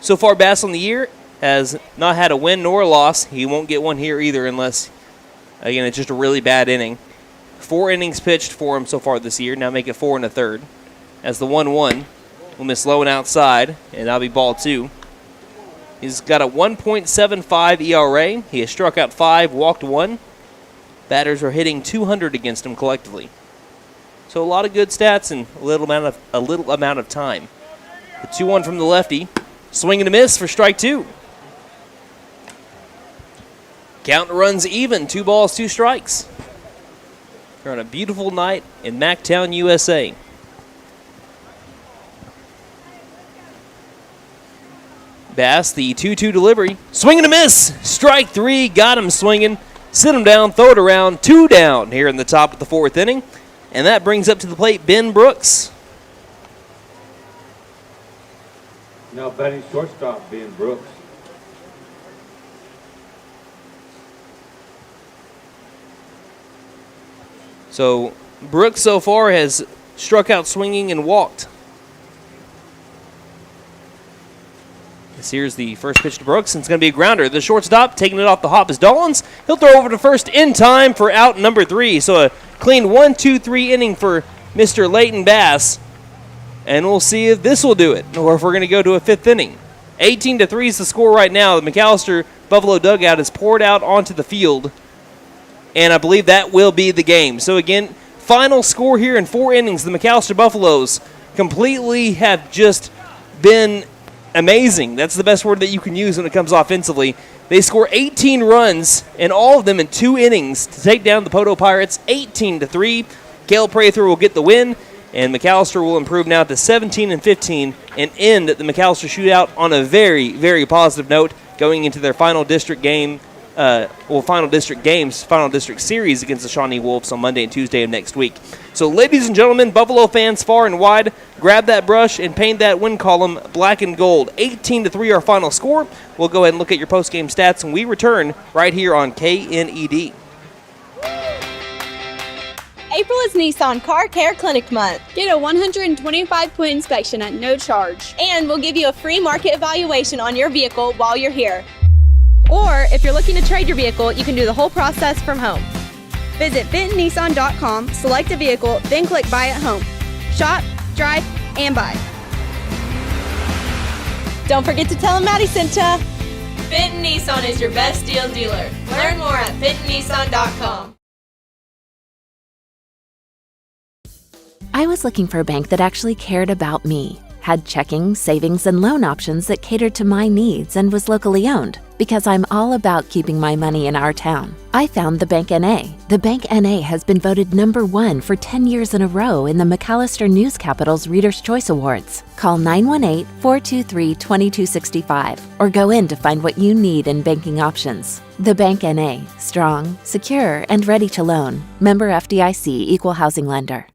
So far, Bass on the year has not had a win nor a loss. He won't get one here either unless, again, it's just a really bad inning. 4 innings pitched for him so far this year. Now make it 4 1/3. As the 1-1 will miss low and outside, and that'll be ball 2. He's got a 1.75 ERA. He has struck out 5, walked 1. Batters are hitting 200 against him collectively. So a lot of good stats in a little amount of time. The 2-1 from the lefty. Swing and a miss for strike 2. Count runs even. 2 balls, 2 strikes. We're on a beautiful night in Mactown, USA. Bass, the 2-2 delivery. Swing and a miss. Strike 3. Got him swinging. Sit him down, throw it around, 2 down here in the top of the 4th inning. And that brings up to the plate Ben Brooks. Now batting shortstop, Ben Brooks. So Brooks so far has struck out swinging and walked. Here's the first pitch to Brooks, and it's going to be a grounder. The shortstop taking it off the hop is Dollins. He'll throw over to first in time for out number 3. So a clean 1-2-3 inning for Mr. Leighton Bass. And we'll see if this will do it, or if we're going to go to a 5th inning. 18-3 is the score right now. The McAlester Buffalo dugout is poured out onto the field, and I believe that will be the game. So again, final score here in 4 innings. The McAlester Buffaloes completely have just been amazing. That's the best word that you can use when it comes offensively. They score 18 runs, and all of them in 2 innings to take down the Poteau Pirates 18-3. Cale Prather will get the win, and McAlester will improve now to 17-15 and end the McAlester Shootout on a very, very positive note going into their final district game. Final district series against the Shawnee Wolves on Monday and Tuesday of next week. So, ladies and gentlemen, Buffalo fans far and wide, grab that brush and paint that win column black and gold. 18-3 our final score. We'll go ahead and look at your post-game stats when we return right here on KNED. April is Nissan Car Care Clinic Month. Get a 125-point inspection at no charge. And we'll give you a free market evaluation on your vehicle while you're here. Or, if you're looking to trade your vehicle, you can do the whole process from home. Visit BentonNissan.com, select a vehicle, then click Buy at Home. Shop, drive, and buy. Don't forget to tell them Maddie sent ya. Benton Nissan is your best deal dealer. Learn more at BentonNissan.com. I was looking for a bank that actually cared about me, had checking, savings, and loan options that catered to my needs, and was locally owned, because I'm all about keeping my money in our town. I found the Bank NA. The Bank NA has been voted #1 for 10 years in a row in the McAlester News Capital's Reader's Choice Awards. Call 918-423-2265 or go in to find what you need in banking options. The Bank NA, strong, secure, and ready to loan. Member FDIC, Equal Housing Lender.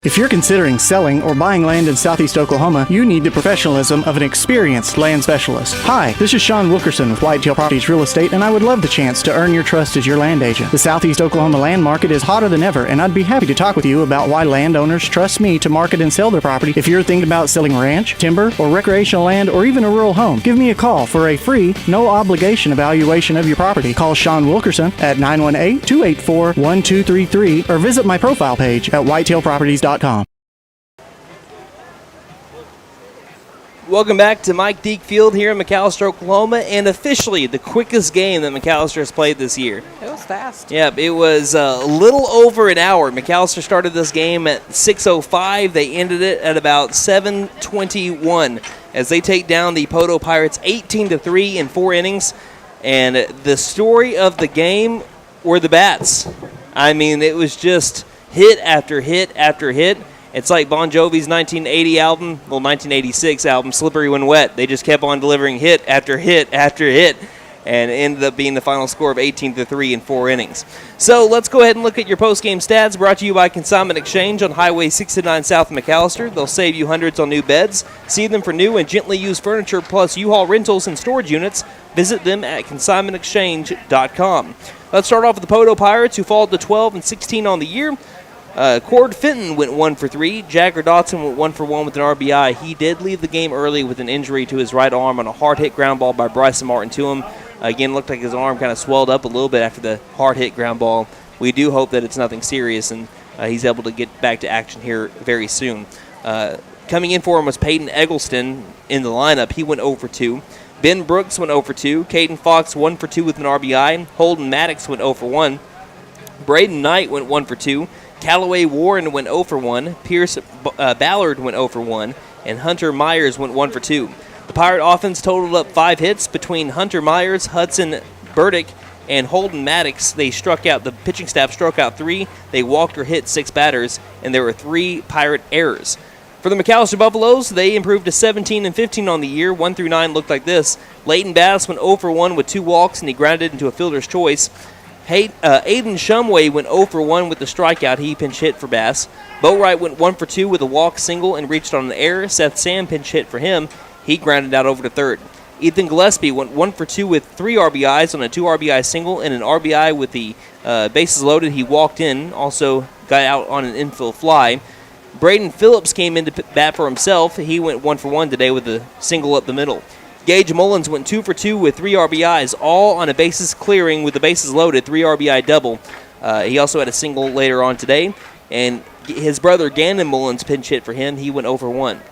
If you're considering selling or buying land in Southeast Oklahoma, you need the professionalism of an experienced land specialist. Hi, this is Sean Wilkerson with Whitetail Properties Real Estate, and I would love the chance to earn your trust as your land agent. The Southeast Oklahoma land market is hotter than ever, and I'd be happy to talk with you about why landowners trust me to market and sell their property. If you're thinking about selling ranch, timber, or recreational land, or even a rural home, give me a call for a free, no-obligation evaluation of your property. Call Sean Wilkerson at 918-284-1233 or visit my profile page at whitetailproperties.com. Welcome back to Mike Deek Field here in McAlester, Oklahoma, and officially the quickest game that McAlester has played this year. It was fast. Yep, it was a little over an hour. McAlester started this game at 6:05. They ended it at about 7:21 as they take down the Poteau Pirates 18-3 in 4 innings. And the story of the game were the bats. I mean, it was just hit after hit after hit. It's like Bon Jovi's 1986 album, Slippery When Wet. They just kept on delivering hit after hit after hit, and it ended up being the final score of 18-3 in 4 innings. So let's go ahead and look at your post-game stats, brought to you by Consignment Exchange on Highway 69 South of McAlester. They'll save you hundreds on new beds. See them for new and gently used furniture, plus U-Haul rentals and storage units. Visit them at consignmentexchange.com. Let's start off with the Poteau Pirates, who fall to 12-16 on the year. Cord Fenton went 1 for 3. Jagger Dotson went 1 for 1 with an RBI. He did leave the game early with an injury to his right arm on a hard-hit ground ball by Bryson Martin to him. Again, looked like his arm kind of swelled up a little bit after the hard-hit ground ball. We do hope that it's nothing serious and he's able to get back to action here very soon. Coming in for him was Peyton Eggleston in the lineup. He went 0 for 2. Ben Brooks went 0 for 2. Caden Fox 1 for 2 with an RBI. Holden Maddox went 0 for 1. Braden Knight went 1 for 2. Callaway Warren went 0 for 1, Pierce Ballard went 0 for 1, and Hunter Myers went 1 for 2. The Pirate offense totaled up 5 hits between Hunter Myers, Hudson Burdick, and Holden Maddox. The pitching staff struck out 3, they walked or hit 6 batters, and there were 3 Pirate errors. For the McAlester Buffaloes, they improved to 17-15 on the year. 1 through 9 looked like this. Leighton Bass went 0 for 1 with 2 walks, and he grounded into a fielder's choice. Aiden Shumway went 0 for 1 with the strikeout. He pinch hit for Bass. Boatwright went 1 for 2 with a walk single and reached on an error. Seth Sam pinch hit for him. He grounded out over to third. Ethan Gillespie went 1 for 2 with 3 RBIs on a 2 RBI single and an RBI with the bases loaded. He walked in, also got out on an infield fly. Braden Phillips came in to bat for himself. He went 1 for 1 today with a single up the middle. Gage Mullins went 2 for 2 with 3 RBIs, all on a bases clearing with the bases loaded, 3 RBI double. He also had a single later on today. And his brother Gannon Mullins pinch hit for him. He went 0 for 1.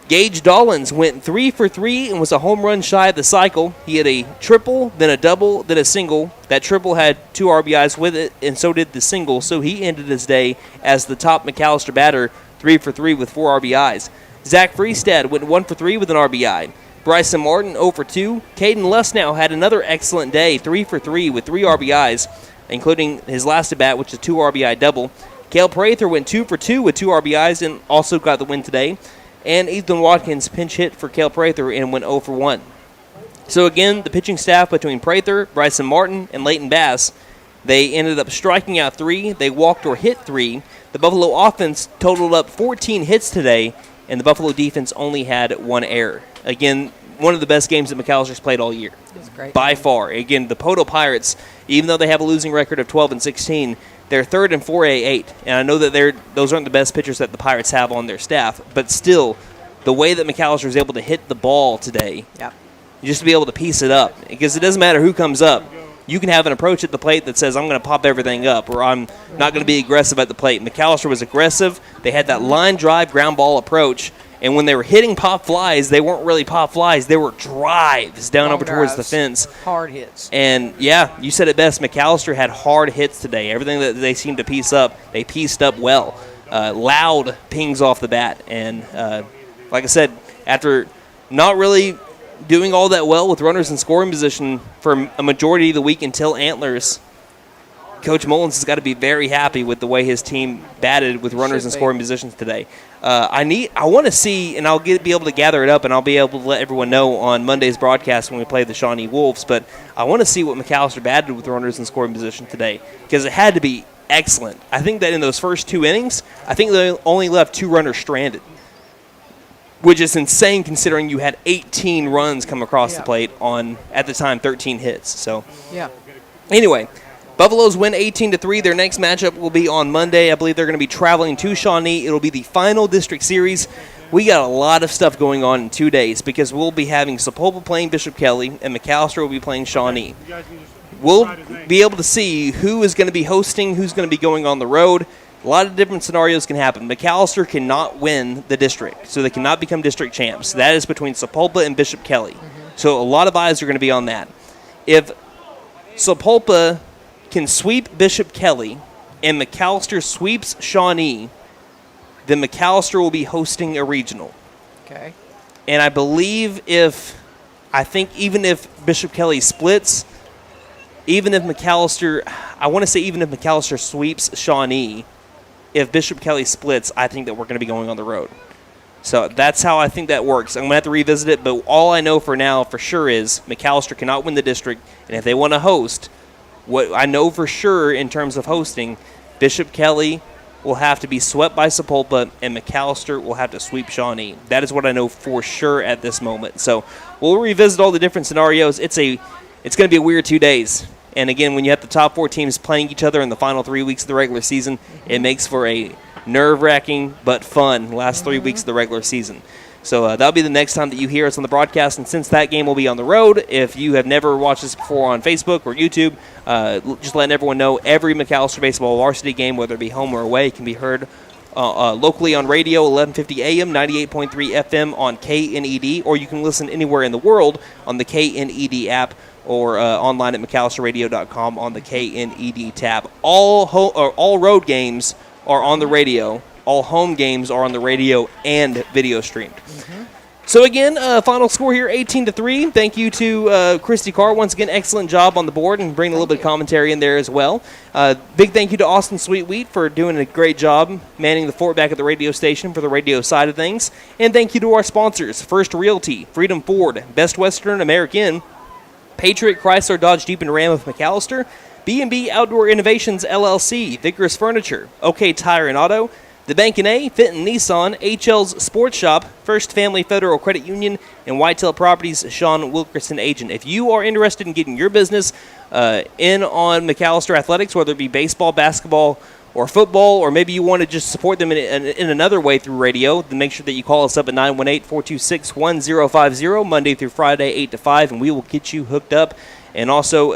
Gage Dollins went 3 for 3 and was a home run shy of the cycle. He had a triple, then a double, then a single. That triple had 2 RBIs with it, and so did the single. So he ended his day as the top McAlester batter, 3 for 3 with 4 RBIs. Zach Freestad went 1 for 3 with an RBI. Bryson Martin 0 for 2. Caden Lesnow had another excellent day, 3 for 3 with 3 RBIs, including his last at bat, which is a 2 RBI double. Cale Prather went 2 for 2 with 2 RBIs and also got the win today. And Ethan Watkins pinch hit for Cale Prather and went 0 for 1. So again, the pitching staff between Prather, Bryson Martin, and Leighton Bass, they ended up striking out 3. They walked or hit 3. The Buffalo offense totaled up 14 hits today, and the Buffalo defense only had 1 error. Again, one of the best games that McAllister's played all year. It's great. By far. Again, the Poteau Pirates, even though they have a losing record of 12-16, they're third in 4A8. And I know that those aren't the best pitchers that the Pirates have on their staff, but still, the way that McAllister is able to hit the ball today, just to be able to piece it up, because it doesn't matter who comes up. You can have an approach at the plate that says, I'm going to pop everything up, or I'm not going to be aggressive at the plate. McAllister was aggressive. They had that line drive, ground ball approach. And when they were hitting pop flies, they weren't really pop flies. They were drives down over towards the fence. Hard hits. And, yeah, you said it best. McAllister had hard hits today. Everything that they seemed to piece up, they pieced up well. Loud pings off the bat. And, like I said, after not really doing all that well with runners in scoring position for a majority of the week until Antlers, Coach Mullins has got to be very happy with the way his team batted with runners in scoring positions today. I want to see, and I'll be able to gather it up, and I'll be able to let everyone know on Monday's broadcast when we play the Shawnee Wolves, but I want to see what McAllister batted with runners in scoring position today, because it had to be excellent. I think that in those first 2 innings, I think they only left 2 runners stranded, which is insane considering you had 18 runs come across the plate on, at the time, 13 hits. So, anyway, Buffaloes win 18-3. Their next matchup will be on Monday. I believe they're going to be traveling to Shawnee. It'll be the final district series. We got a lot of stuff going on in 2 days because we'll be having Sepulpa playing Bishop Kelly and McAllister will be playing Shawnee. We'll be able to see who is going to be hosting, who's going to be going on the road. A lot of different scenarios can happen. McAllister cannot win the district, so they cannot become district champs. That is between Sepulpa and Bishop Kelly. So a lot of eyes are going to be on that. If Sepulpa can sweep Bishop Kelly and McAllister sweeps Shawnee, then McAllister will be hosting a regional. Okay. And I believe even if Bishop Kelly splits, even if McAllister sweeps Shawnee, if Bishop Kelly splits, I think that we're going to be going on the road. So that's how I think that works. I'm going to have to revisit it, but all I know for now for sure is McAllister cannot win the district, and if they want to host, what I know for sure in terms of hosting, Bishop Kelly will have to be swept by Sepulpa, and McAllister will have to sweep Shawnee. That is what I know for sure at this moment. So we'll revisit all the different scenarios. It's going to be a weird 2 days. And again, when you have the top 4 teams playing each other in the final 3 weeks of the regular season, it makes for a nerve-wracking but fun last 3 weeks of the regular season. So that'll be the next time that you hear us on the broadcast. And since that game will be on the road, if you have never watched this before on Facebook or YouTube, just letting everyone know every McAllister baseball varsity game, whether it be home or away, can be heard locally on radio, 1150 AM, 98.3 FM on KNED, or you can listen anywhere in the world on the KNED app or online at McAllisterRadio.com on the KNED tab. All road games are on the radio. All home games are on the radio and video streamed. So again, final score here, 18-3. Thank you to Christy Carr. Once again, excellent job on the board and bringing a little bit of commentary in there as well. Big thank you to Austin Sweetwheat for doing a great job manning the fort back at the radio station for the radio side of things. And thank you to our sponsors, First Realty, Freedom Ford, Best Western American, Patriot Chrysler Dodge Jeep and Ram of McAllister, B&B Outdoor Innovations LLC, Vickers Furniture, OK Tire and Auto, The Bank & A, Fenton Nissan, HL's Sports Shop, First Family Federal Credit Union, and Whitetail Properties, Sean Wilkerson Agent. If you are interested in getting your business in on McAllister Athletics, whether it be baseball, basketball, or football, or maybe you want to just support them in another way through radio, then make sure that you call us up at 918-426-1050, Monday through Friday, 8 to 5, and we will get you hooked up. And also,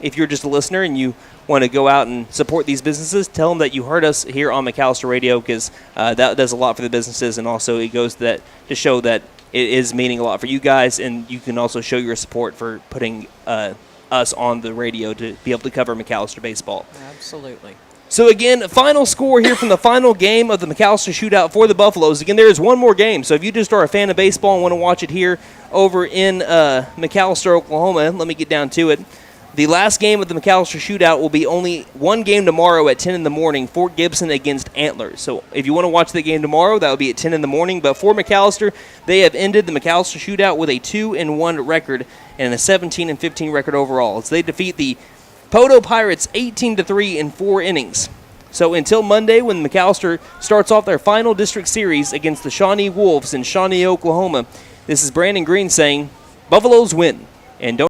if you're just a listener and you want to go out and support these businesses, tell them that you heard us here on McAllister Radio, because that does a lot for the businesses, and also it goes to show that it is meaning a lot for you guys, and you can also show your support for putting us on the radio to be able to cover McAllister baseball. Absolutely. So again, final score here from the final game of the McAlester Shootout for the Buffaloes. Again, there is one more game, so if you just are a fan of baseball and want to watch it here over in McAlester, Oklahoma, let me get down to it. The last game of the McAlester Shootout will be only one game tomorrow at 10 in the morning, Fort Gibson against Antlers. So if you want to watch the game tomorrow, that will be at 10 in the morning. But for McAlester, they have ended the McAlester Shootout with a 2-1 record and a 17-15 record overall as they defeat the Poteau Pirates 18-3 in 4 innings. So until Monday, when McAlester starts off their final district series against the Shawnee Wolves in Shawnee, Oklahoma, this is Brandon Green saying, Buffaloes win. And don't